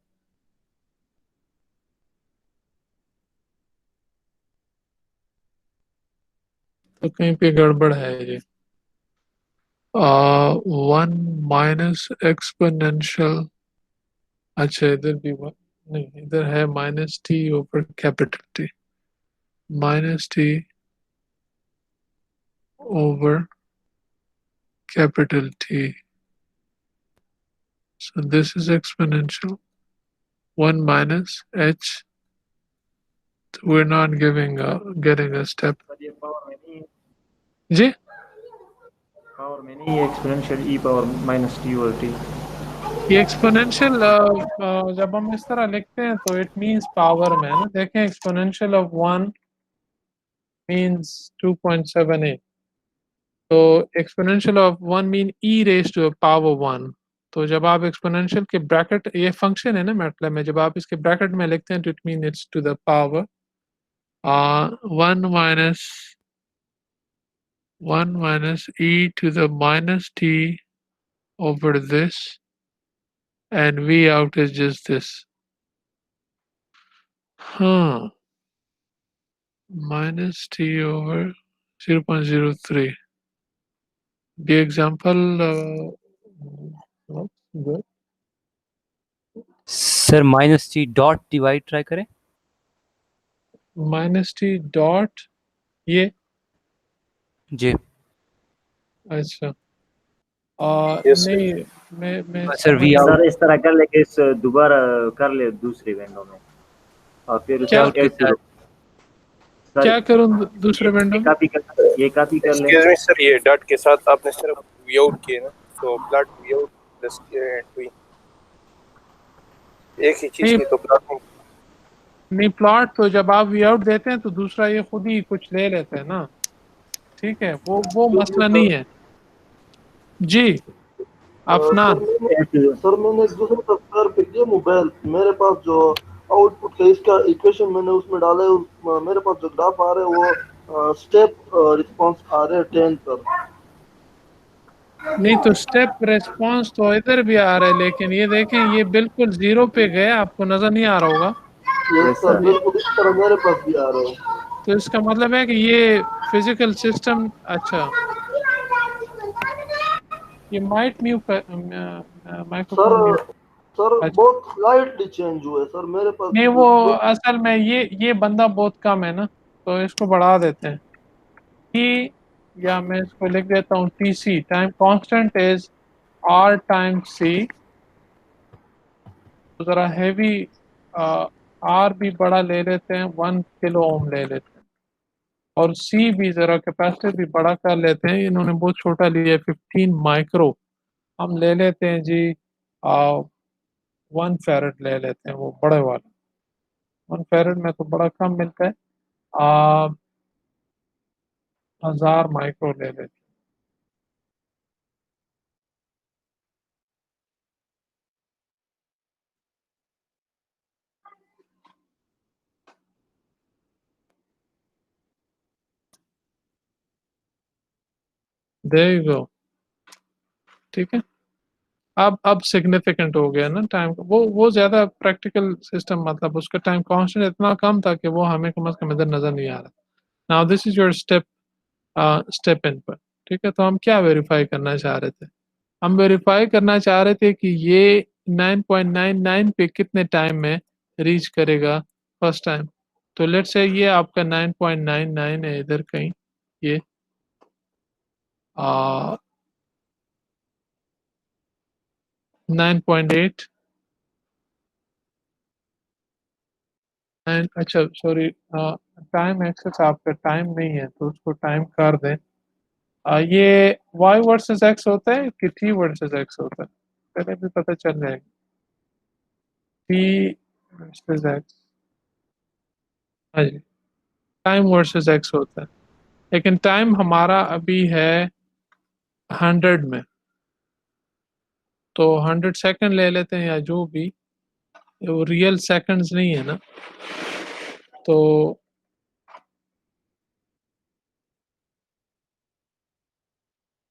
S1: तो कहीं पे गड़बड़ है ये. 1 minus exponential. अच्छा इधर भी नहीं, इधर है minus t over capital T. Minus t over capital T. So this is exponential. 1 minus h. We're not getting a step. Ji
S2: Power में नहीं, exponential e power minus t over t.
S1: ये exponential जब हम इस तरह लिखते हैं तो इट मींस पावर में ना. देखें एक्सपोनेंशियल ऑफ 1 मींस 2.78. तो exponential of 1 mean e raise to power 1. तो जब आप एक्सपोनेंशियल के ब्रैकेट, ये फंक्शन है ना मैटलैब में, जब आप इसके ब्रैकेट में लिखते हैं तो it mean it's to the power 1 minus e to the minus t over this, and v out is just this. Minus t over 0.03. The example good.
S4: Sir minus T dot divide try करें.
S1: Minus t dot ये.
S4: जी
S1: अच्छा
S3: Yes,
S1: नहीं मैं
S4: sir we
S1: समझ-
S4: out
S2: sir इस तरह कर ले कि इस दोबारा कर ले दूसरी विंडो में और फिर
S1: क्या
S2: उसको ऐड करो. सर
S1: क्या करूं दूसरे विंडो में.
S2: ये कॉपी कर ले.
S5: एक्सक्यूज मी सर, ये डॉट के साथ आपने सिर्फ वी आउट किए ना, तो plot V out plus V एक ही चीज
S1: नहीं,
S5: की तो प्लॉट
S1: नहीं प्लॉट तो जब आप वी आउट देते हैं तो दूसरा ये खुद ही कुछ ले लेते हैं ना. ठीक है, वो मसला नहीं है जी. अफनान
S6: सर मैंने एक दूसरे सॉफ्टवेयर पे किया मोबाइल, मेरे पास जो आउटपुट का इसका इक्वेशन मैंने उसमें डाला है, मेरे पास जो ग्राफ आ रहा है वो स्टेप रिस्पांस आ रहे हैं 10 पर.
S1: नहीं तो स्टेप रेस्पॉन्स तो इधर भी आ रहा है, लेकिन ये देखें ये बिल्कुल 0 पे गया. आपको नजर नहीं आ रहा होगा.
S6: ये सर बिल्कुल इस तरह मेरे पास भी आ रहे हैं.
S1: तो इसका मतलब है कि ये फिजिकल सिस्टम. अच्छा ये माइट म्यू माइक्रोफोन
S6: सर बहुत स्लाइटली चेंज हुआ है सर मेरे पास.
S1: नहीं, वो असल में ये बंदा बहुत कम है ना, तो इसको बढ़ा देते हैं. टी या मैं इसको लिख देता हूँ T C. Time constant is R time C तो ज़रा हैवी आर भी बड़ा ले लेते हैं, 1 किलो ओम ले लेते हैं, और सी भी ज़रा कैपेसिटर भी बड़ा कर लेते हैं। इन्होंने बहुत छोटा लिया है, 15 माइक्रो। हम ले लेते हैं जी 1 फैरड ले लेते हैं, वो बड़े वाला। 1 फैरड में तो बड़ा कम मिलता है, 1000 माइक्रो ले लेते हैं। देयर यू गो, ठीक है। अब सिग्निफिकेंट हो गया ना टाइम। वो ज़्यादा प्रैक्टिकल सिस्टम, मतलब उसका टाइम कांस्टेंट इतना कम था कि वो हमें कम से कम इधर नज़र नहीं आ रहा। Now this is your step input, ठीक है। तो हम क्या वेरीफाई करना चाह रहे थे? हम वेरीफाई करना चाह रहे थे कि ये 9.99 पे कितने टाइम में रीच करेगा फर्स्ट टाइम। तो लेट्स से ये आपका 9.99 है इधर कहीं, ये 9.8, अच्छा सॉरी, टाइम एक्सेस आपका टाइम नहीं है तो उसको टाइम कर दें। ये y वर्सेस x होता है कि t वर्सेस x होता है, पहले भी पता चल जाएगा। t वर्सेस x, हाँ जी, टाइम वर्सेस x होता है, लेकिन टाइम हमारा अभी है 100 में, तो 100 सेकंड ले लेते हैं या जो भी, वो रियल सेकंड्स नहीं है ना। तो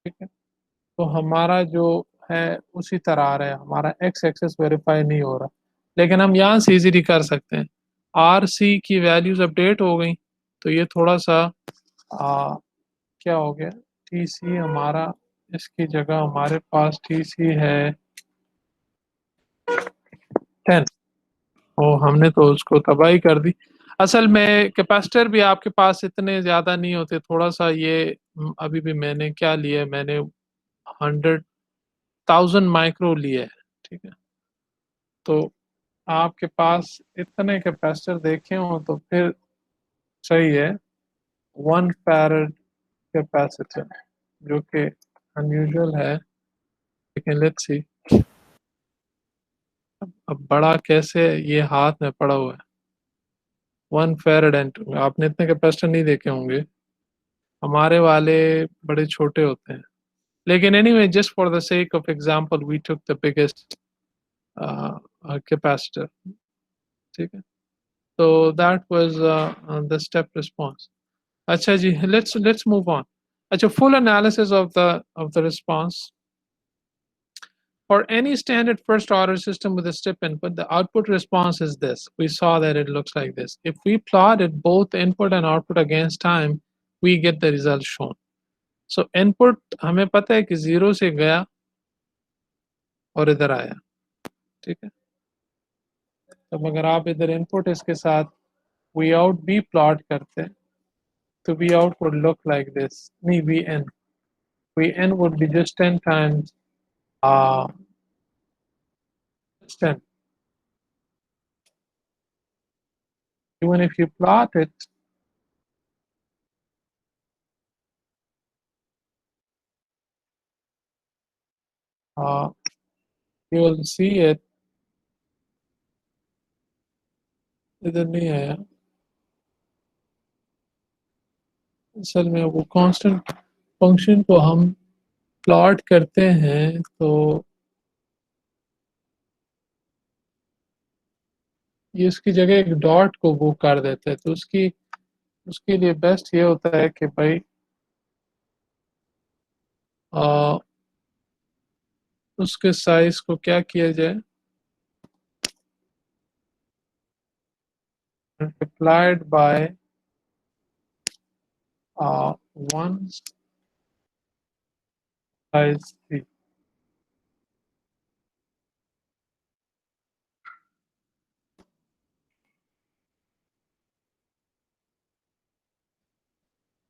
S1: ठीक है, तो हमारा जो है उसी तरह आ रहा है, हमारा एक्स एक्सेस वेरीफाई नहीं हो रहा, लेकिन हम यहाँ से इजीली कर सकते हैं। आर सी की वैल्यूज अपडेट हो गई, तो ये थोड़ा सा क्या हो गया, टी सी हमारा, इसकी जगह हमारे पास टी सी है 10। ओ, हमने तो उसको तबाही कर दी। असल में कैपेसिटर भी आपके पास इतने ज़्यादा नहीं होते, थोड़ा सा ये अभी भी मैंने क्या लिया है, मैंने 100,000 माइक्रो लिया है, ठीक है। तो आपके पास इतने कैपेसिटर देखे हो तो फिर सही है। 1 फैरड कैपेसिटर, जो कि अनयूजुअल है, लेकिन लेट्स सी अब बड़ा कैसे ये हाथ में पड़ा हुआ है। 1 फैरड, एंड आपने इतने कैपेसिटर नहीं देखे होंगे, हमारे वाले बड़े छोटे होते हैं। लेकिन anyway, just for the sake of example we took the biggest capacitor, ठीक है। तो that was the step response. अच्छा जी, लेट्स मूव ऑन। अच्छा, full analysis of the response. For any standard first order system with a step input, the output response is this. We saw that it looks like this. If we plotted both input and output against time, we get the result shown. So input हमें पता है कि 0 से गया और इधर आया, ठीक है। तो अगर आप इधर इनपुट इसके साथ वी आउट भी प्लॉट करते हैं, तो V out would look like this. नहीं, V N would be just 10 times 10. Even if you plot it, uh, you will see it, इधर नहीं आया। असल में वो कांस्टेंट फंक्शन को हम प्लॉट करते हैं, तो ये उसकी जगह एक डॉट को वो कर देते हैं। तो उसके लिए बेस्ट ये होता है कि भाई आ, उसके साइज को क्या किया जाए, मल्टीप्लाइड बाय 1 साइज 3।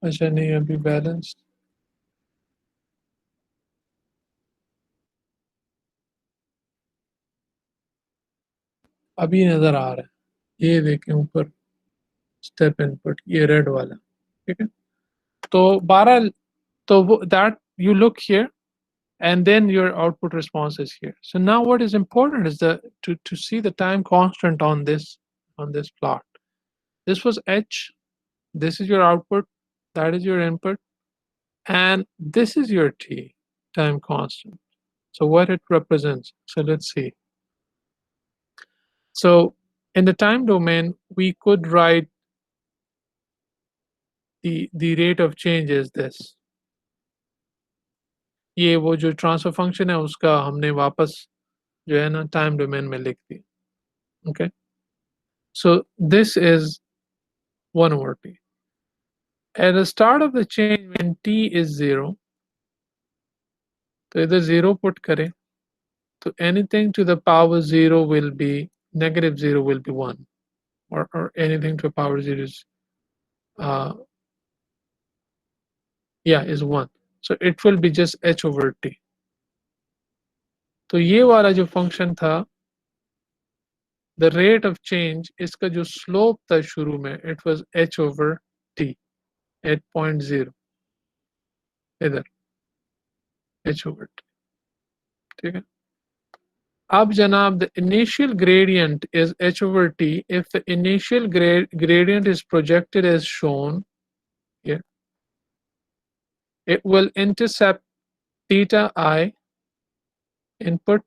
S1: अच्छा नहीं, अभी बैलेंस अभी नज़र आ रहा है, ये देखें ऊपर स्टेप इनपुट, ये रेड वाला, ठीक है। तो 12, तो वो that you look here and then your output response is here. So now what is important is to see the time constant on this plot. This was h, this is your output, that is your input, and this is your t, time constant. So what it represents, so let's see. So in the time domain, we could write the rate of change is this. ये वो जो transfer function है उसका हमने वापस जो है ना टाइम डोमेन में लिख दी. Okay, so this is 1 over t. At the start of the change when t is 0, तो इधर 0 put करें, तो anything to the power 0 will be negative 0 will be 1, or anything to the power 0 is is 1. So it will be just h over t. तो ये वाला जो function था, the rate of change, इसका जो slope था शुरू में, it was h over t at point 0. इधर h over t, ठीक है. अब जनाब, the initial gradient is h over t if the initial gradient is projected as shown here. It will intercept theta I input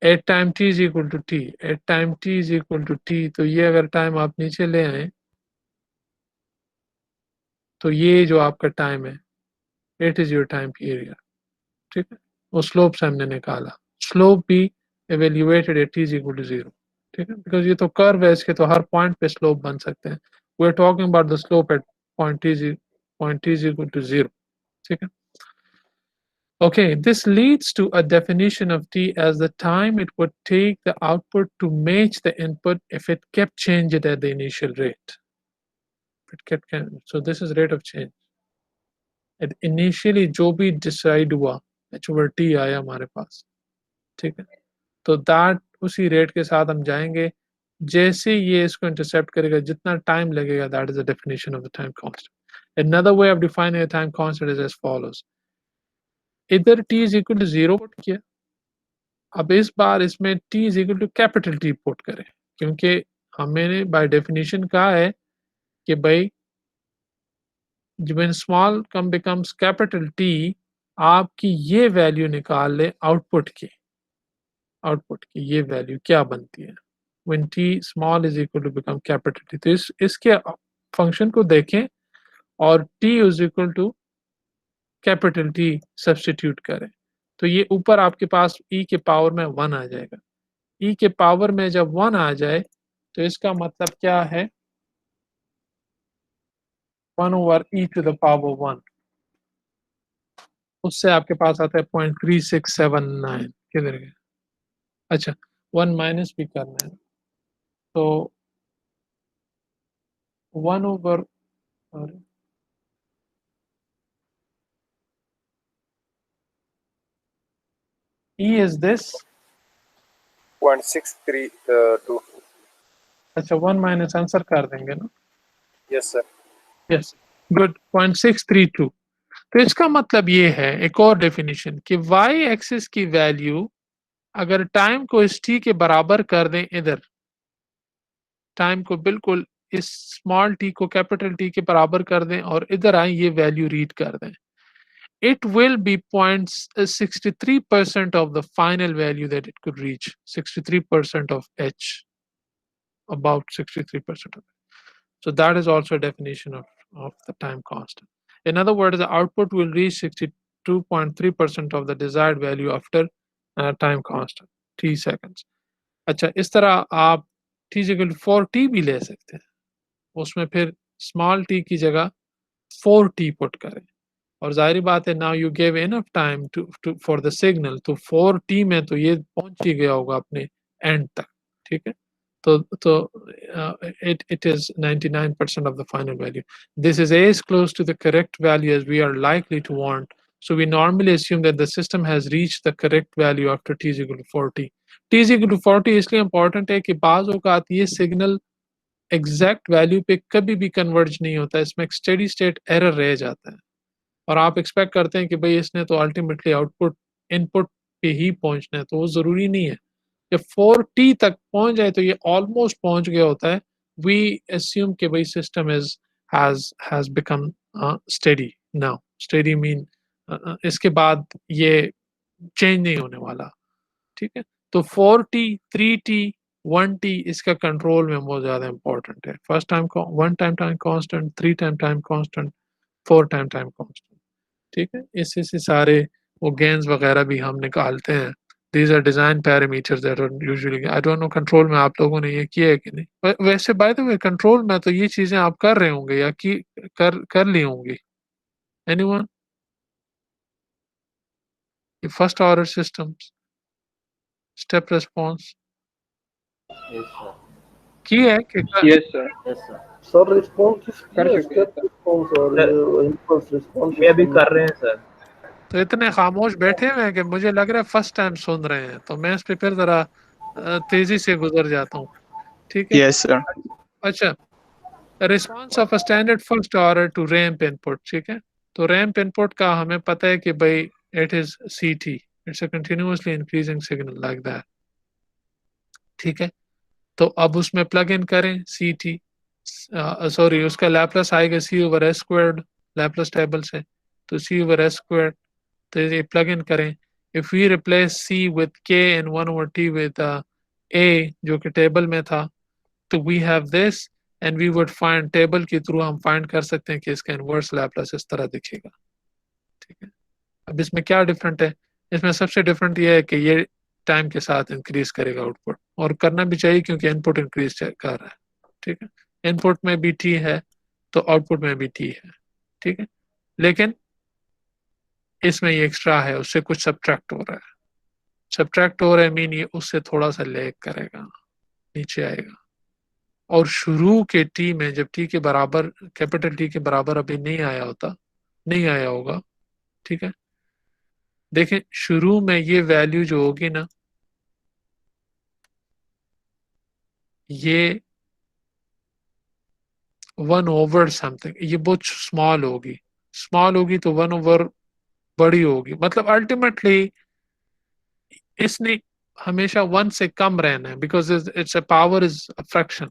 S1: at time t is equal to t. At time t is equal to t, तो ये अगर time आप नीचे ले आए तो ये जो आपका टाइम है, it is your time period, ठीक है. वो स्लोप से हमने निकाला, स्लोप भी evaluated at t is equal to 0, ठीक है, because ये तो कर्व है, इसके तो हर पॉइंट पे स्लोप बन सकते हैं. we are talking about the slope at point t is equal to 0, ठीक है. Okay, this leads to a definition of t as the time it would take the output to match the input if it kept changing at the initial rate. So this is rate of change. At initially जो भी decide हुआ h over t आया हमारे पास, ठीक है. तो that उसी rate के साथ हम जाएंगे, जैसे ये इसको इंटरसेप्ट करेगा, जितना टाइम लगेगा, that is the definition of the time constant. Another way of defining a time constant is as follows. इधर t is equal to 0 put किया, अब इस बार इसमें t is equal to capital T put करें, क्योंकि हमने by definition कहा है कि भाई when small becomes capital T, आपकी ये वैल्यू निकाल ले आउटपुट की ये वैल्यू क्या बनती है when t small is equal to become capital T. तो इसके फंक्शन को देखें और t is equal to capital T substitute करें, तो ये ऊपर आपके पास e के पावर में 1 आ जाएगा. e के पावर में जब 1 आ जाए तो इसका मतलब क्या है, 1 over e to the power 1, उससे आपके पास आता है 0.3679. किधर गया, अच्छा 1 माइनस भी करना है, तो 1 over e is this,
S5: 0.632.
S1: अच्छा 1 माइनस आंसर कर देंगे ना.
S5: Yes sir.
S1: Yes, good, 0.632. तो इसका मतलब ये है, एक और डेफिनेशन, कि y एक्सिस की वैल्यू अगर टाइम को इस t के बराबर कर दें, इधर टाइम को बिल्कुल इस स्मॉल t को कैपिटल T के बराबर कर दें और इधर आए ये वैल्यू रीड कर दें, it will be 0.63% of the final value that it could reach. 63% of h, about 63% of it. So that is also a definition of the time constant. In other words, the output will reach 62.3% of the desired value after time constant, t seconds. अच्छा, इस तरह आप t is equal to 4t भी ले सकते हैं, उसमें फिर small t की जगह 4t पुट करें, और जाहिर बात है, now you gave enough time to for the signal, तो 4t में तो ये पहुंच ही गया होगा अपने end तक, ठीक है. तो it is 99% of the final value. This is as close to the correct value as we are likely to want. So we normally assume that the system has reached the correct value after t is equal to 40. t is equal to 40 इसलिए important है कि बाज़ औक़ात ये signal exact value पे कभी भी converge नहीं होता है, इसमें एक स्टेडी स्टेट एरर रह जाता है और आप एक्सपेक्ट करते हैं कि भाई इसने तो अल्टीमेटली आउटपुट इनपुट पे ही पहुंचना है, तो वो ज़रूरी नहीं है। जब 4t तक पहुंच जाए तो ये ऑलमोस्ट पहुंच गया होता है, वी अस्यूम कि भाई system is has become steady now. Steady mean इसके बाद ये चेंज नहीं होने वाला, ठीक है। तो 4t 3t 1t इसका कंट्रोल में बहुत ज़्यादा इंपॉर्टेंट है। First time 1 time time constant, 3 time time constant, 4 time time constant, ठीक है। इससे से सारे वो गेन्स वगैरह भी हम निकालते हैं। These are design parameters that are usually, I don't know control में आप लोगों ने ये किया है कि नहीं। वैसे बाय द वे कंट्रोल में तो ये चीजें आप कर रहे होंगे या की कर ली होंगी। Anyone? First order systems, step response
S2: Yes, sir.
S1: की है कि
S3: yes sir.
S2: Yes, sir.
S6: Sir response
S3: कर
S6: किसकी है?
S3: चुके हैं
S6: स्टेप रिस्पॉन्स और
S3: सर।
S6: इम्पल्स रिस्पॉन्स
S3: ये अभी कर रहे हैं सर।
S1: तो इतने खामोश बैठे हुए हैं कि मुझे लग रहा है फर्स्ट टाइम सुन रहे हैं, तो मैं इस पे फिर जरा तेजी से गुजर जाता हूँ, ठीक है।
S5: Yes, sir.
S1: अच्छा, response of a standard first order to ramp input, ठीक है। तो रैंप इनपुट का हमें पता है कि भाई it is CT, it's a continuously increasing signal like that, ठीक है। तो अब उसमें प्लग इन करें CT, सॉरी उसका लैप्लस आएगा C/S², लैप्लस टेबल से, तो C/S², तो ये प्लग इन करें। If we replace C with K and 1/T with A जो कि टेबल में था, तो we have this and we would find, table के थ्रू हम फाइंड कर सकते हैं कि इसका इनवर्स लैप्लस इस तरह दिखेगा, ठीक है। अब इसमें क्या डिफरेंट है? इसमें सबसे डिफरेंट ये है कि ये टाइम के साथ इंक्रीज करेगा आउटपुट, और करना भी चाहिए क्योंकि इनपुट इंक्रीज कर रहा है, ठीक है। इनपुट में भी T है तो आउटपुट में भी T है, ठीक है। लेकिन इसमें ये एक्स्ट्रा है, उससे कुछ सब्ट्रैक्ट हो रहा है। सब्ट्रैक्ट हो रहा है मीन ये उससे थोड़ा सा लैग करेगा, नीचे आएगा। और शुरू के T में जब T के बराबर, कैपिटल T के बराबर अभी नहीं आया होता, नहीं आया होगा, ठीक है। देखें शुरू में ये वैल्यू जो होगी ना, ये 1/, समथिंग, ये बहुत स्मॉल होगी। स्मॉल होगी तो 1/, बड़ी होगी, मतलब अल्टीमेटली इसने हमेशा 1 से कम रहना है, because it's a power is a fraction,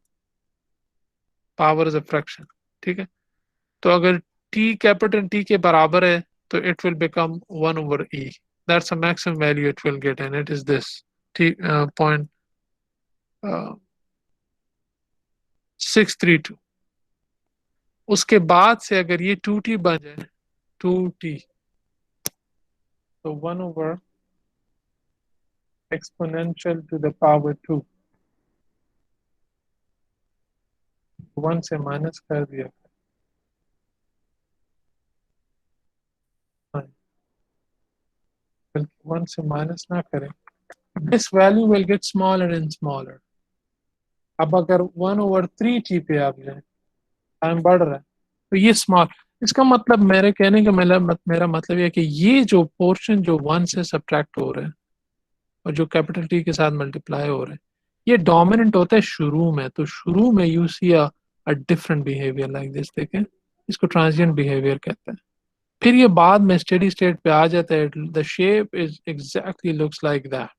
S1: power is a fraction, ठीक है। तो अगर T कैपिटल T के बराबर है तो it will become 1/E, that's a maximum value it will get and it is this point 632। उसके बाद से अगर ये 2T बन जाए, 2T, तो 1/, exponential to the power 2, 1 से माइनस कर दिया, 1 से माइनस ना करें, this value will get smaller and smaller। अब अगर 1/3T पे आप जाए, टाइम बढ़ रहा है, तो ये स्मॉल, इसका मतलब मेरे कहने का मेरा मतलब ये है कि ये जो पोर्शन जो 1 से सब्ट्रैक्ट हो रहे हैं और जो कैपिटल T के साथ मल्टीप्लाई हो रहे हैं, ये डोमिनेंट होता है शुरू में। तो शुरू में you see a different behaviour like this, देखें इसको ट्रांजिएंट बिहेवियर कहते हैं। फिर ये बाद में स्टेडी स्टेट पे आ जाता है, the shape is exactly looks like that,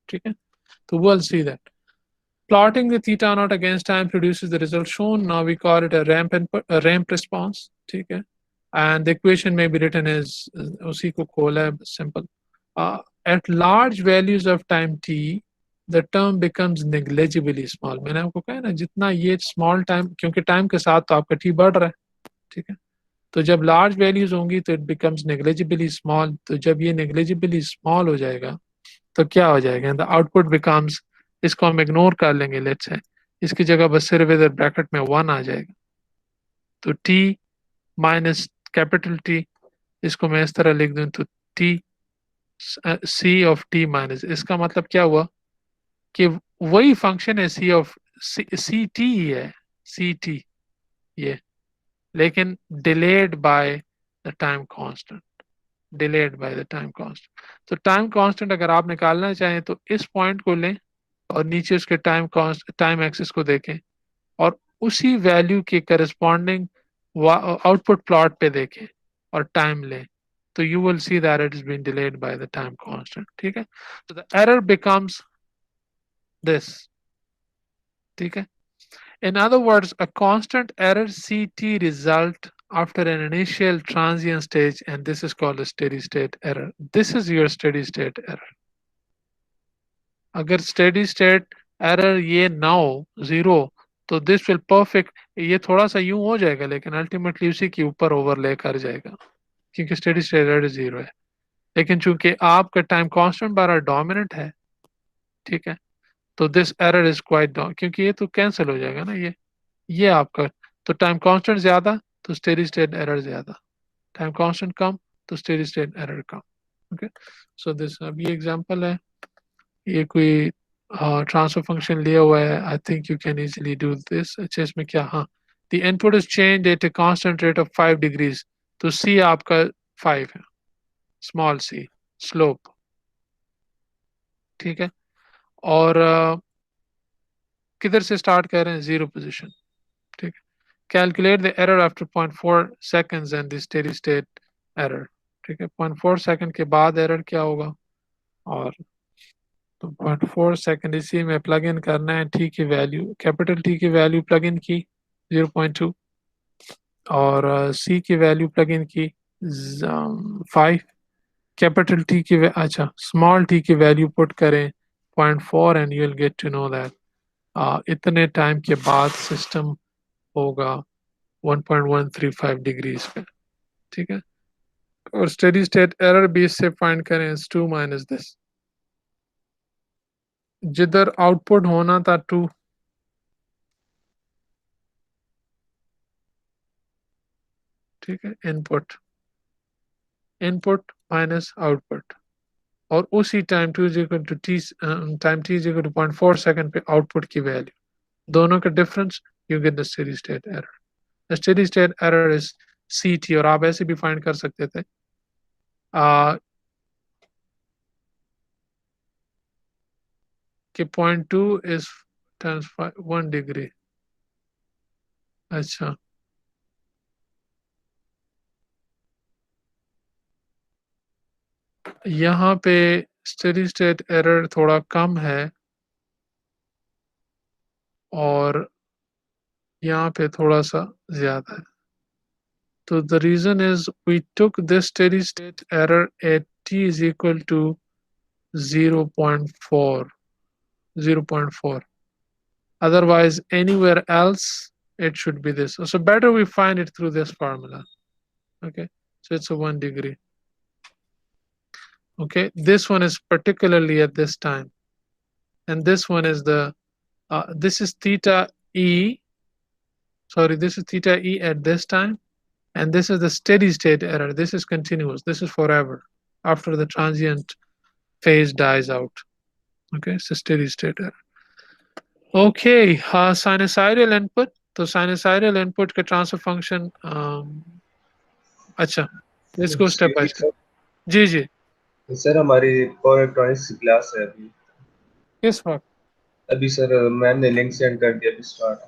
S1: ठीक है। तो we'll see that plotting the theta naught against time produces the result shown। Now we call it a ramp input, a ramp response, ठीक है। And the equation may be written as उसी को खोला है, simple। At large values of time t, the term becomes negligibly small। मैंने आपको कहा ना, जितना ये small time, क्योंकि time के साथ तो आपका t बढ़ रहा है, ठीक है। तो जब लार्ज वैल्यूज होंगी तो इट बिकम्स नेग्लिजिबली स्मॉल। तो जब ये नेग्लिजिबली स्मॉल हो जाएगा तो क्या हो जाएगा, द आउटपुट बिकम्स, इसको हम इग्नोर कर लेंगे, लेट्स से इसकी जगह बस सिर्फ इधर ब्रैकेट में 1 आ जाएगा। तो T माइनस कैपिटल T, इसको मैं इस तरह लिख दूं, तो T C of T minus, इसका मतलब क्या हुआ कि वही फंक्शन है C ऑफ CT ही है, CT ये, लेकिन delayed by the time constant, delayed by the time constant. तो टाइम कांस्टेंट अगर आप निकालना चाहें तो इस पॉइंट को लें और नीचे उसके टाइम एक्सिस को देखें और उसी वैल्यू के करस्पॉन्डिंग आउटपुट प्लॉट पे देखें और टाइम लें तो you will see that it has been delayed by the time constant. ठीक है, so the error becomes this. ठीक है, in other words, a constant error CT result after an initial transient stage, and this is called a steady state error. This is your steady state error. अगर steady state error ये ना हो zero, तो this will perfect, ये थोड़ा सा यूं हो जाएगा लेकिन ultimately उसी के ऊपर overlay कर जाएगा क्योंकि steady state error zero है. लेकिन चूंकि आपका टाइम कांस्टेंट बड़ा डोमिनेंट है, ठीक है, तो दिस एरर इज क्वाइट क्योंकि ये तो कैंसिल हो जाएगा ना, ये आपका, तो टाइम कांस्टेंट ज्यादा तो स्टेडी स्टेट एरर ज्यादा, टाइम कांस्टेंट कम तो steady state error come. Okay, so this, अब ये एग्जांपल है, ये कोई ट्रांसफर फंक्शन लिया हुआ है. I think you can easily do this. अच्छा, इसमें क्या, हाँ, the input is change at a constant rate of 5 degrees, तो सी आपका 5 है, स्मॉल सी स्लोप. ठीक है, और किधर से स्टार्ट कर रहे हैं, जीरो पोजीशन. ठीक है, calculate the error after 0.4 seconds and the steady state error. ठीक है, 0.4 सेकंड के बाद एरर क्या होगा, और तो 0.4 सेकंड इसी में प्लग इन करना है. टी की वैल्यू, कैपिटल टी की वैल्यू प्लग इन की 0.2 और सी की वैल्यू प्लग इन की 5. कैपिटल टी की अच्छा स्मॉल टी की वैल्यू पुट करें 0.4 and you will get to know that इतने टाइम के बाद सिस्टम होगा 1.135 डिग्रीज पे. ठीक है, और स्टेडी स्टेट एरर भी इससे फाइंड करें 2 माइनस दिस, जिधर आउटपुट होना था 2, ठीक है, इनपुट माइनस आउटपुट, और उसी time 2 is equal to T, time t is equal to 0.4 second पे आउटपुट की वैल्यू, दोनों का difference, you get the steady state error. The steady state error is CT, और आप ऐसे भी फाइंड कर सकते थे कि 0.2 इज टाइम्स 1 डिग्री. अच्छा, यहाँ पे स्टेडी स्टेट एरर थोड़ा कम है और यहाँ पे थोड़ा सा ज्यादा है. तो the reason is we took this steady state error at t is equal to 0.4. Otherwise, anywhere else, it should be this. So better we find it through this formula. Okay, so it's a 1 degree. Okay, this one is particularly at this time. And this one is the, this is theta E. Sorry, this is theta E at this time. And this is the steady state error. This is continuous. This is forever after the transient phase dies out. Okay, it's a steady state error. Okay, sinusoidal input. So sinusoidal input का transfer function. अच्छा, let's go step by step. जी जी.
S3: Sir हमारी power electronics class है अभी.
S1: किस वक्त?
S3: अभी सर मैम ने लिंक सेंड कर दिया, अभी स्टार्ट.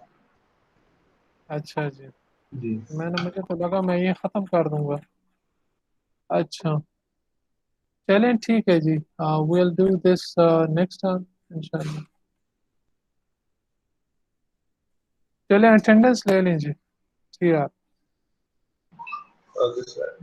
S1: अच्छा जी.
S3: जी
S1: मुझे तो लगा मैं ये खत्म कर दूंगा. अच्छा, चलें ठीक है जी. we'll do this next time इंशाल्लाह. चलें अटेंडेंस ले लें जी. ठीक है.
S3: Okay sir.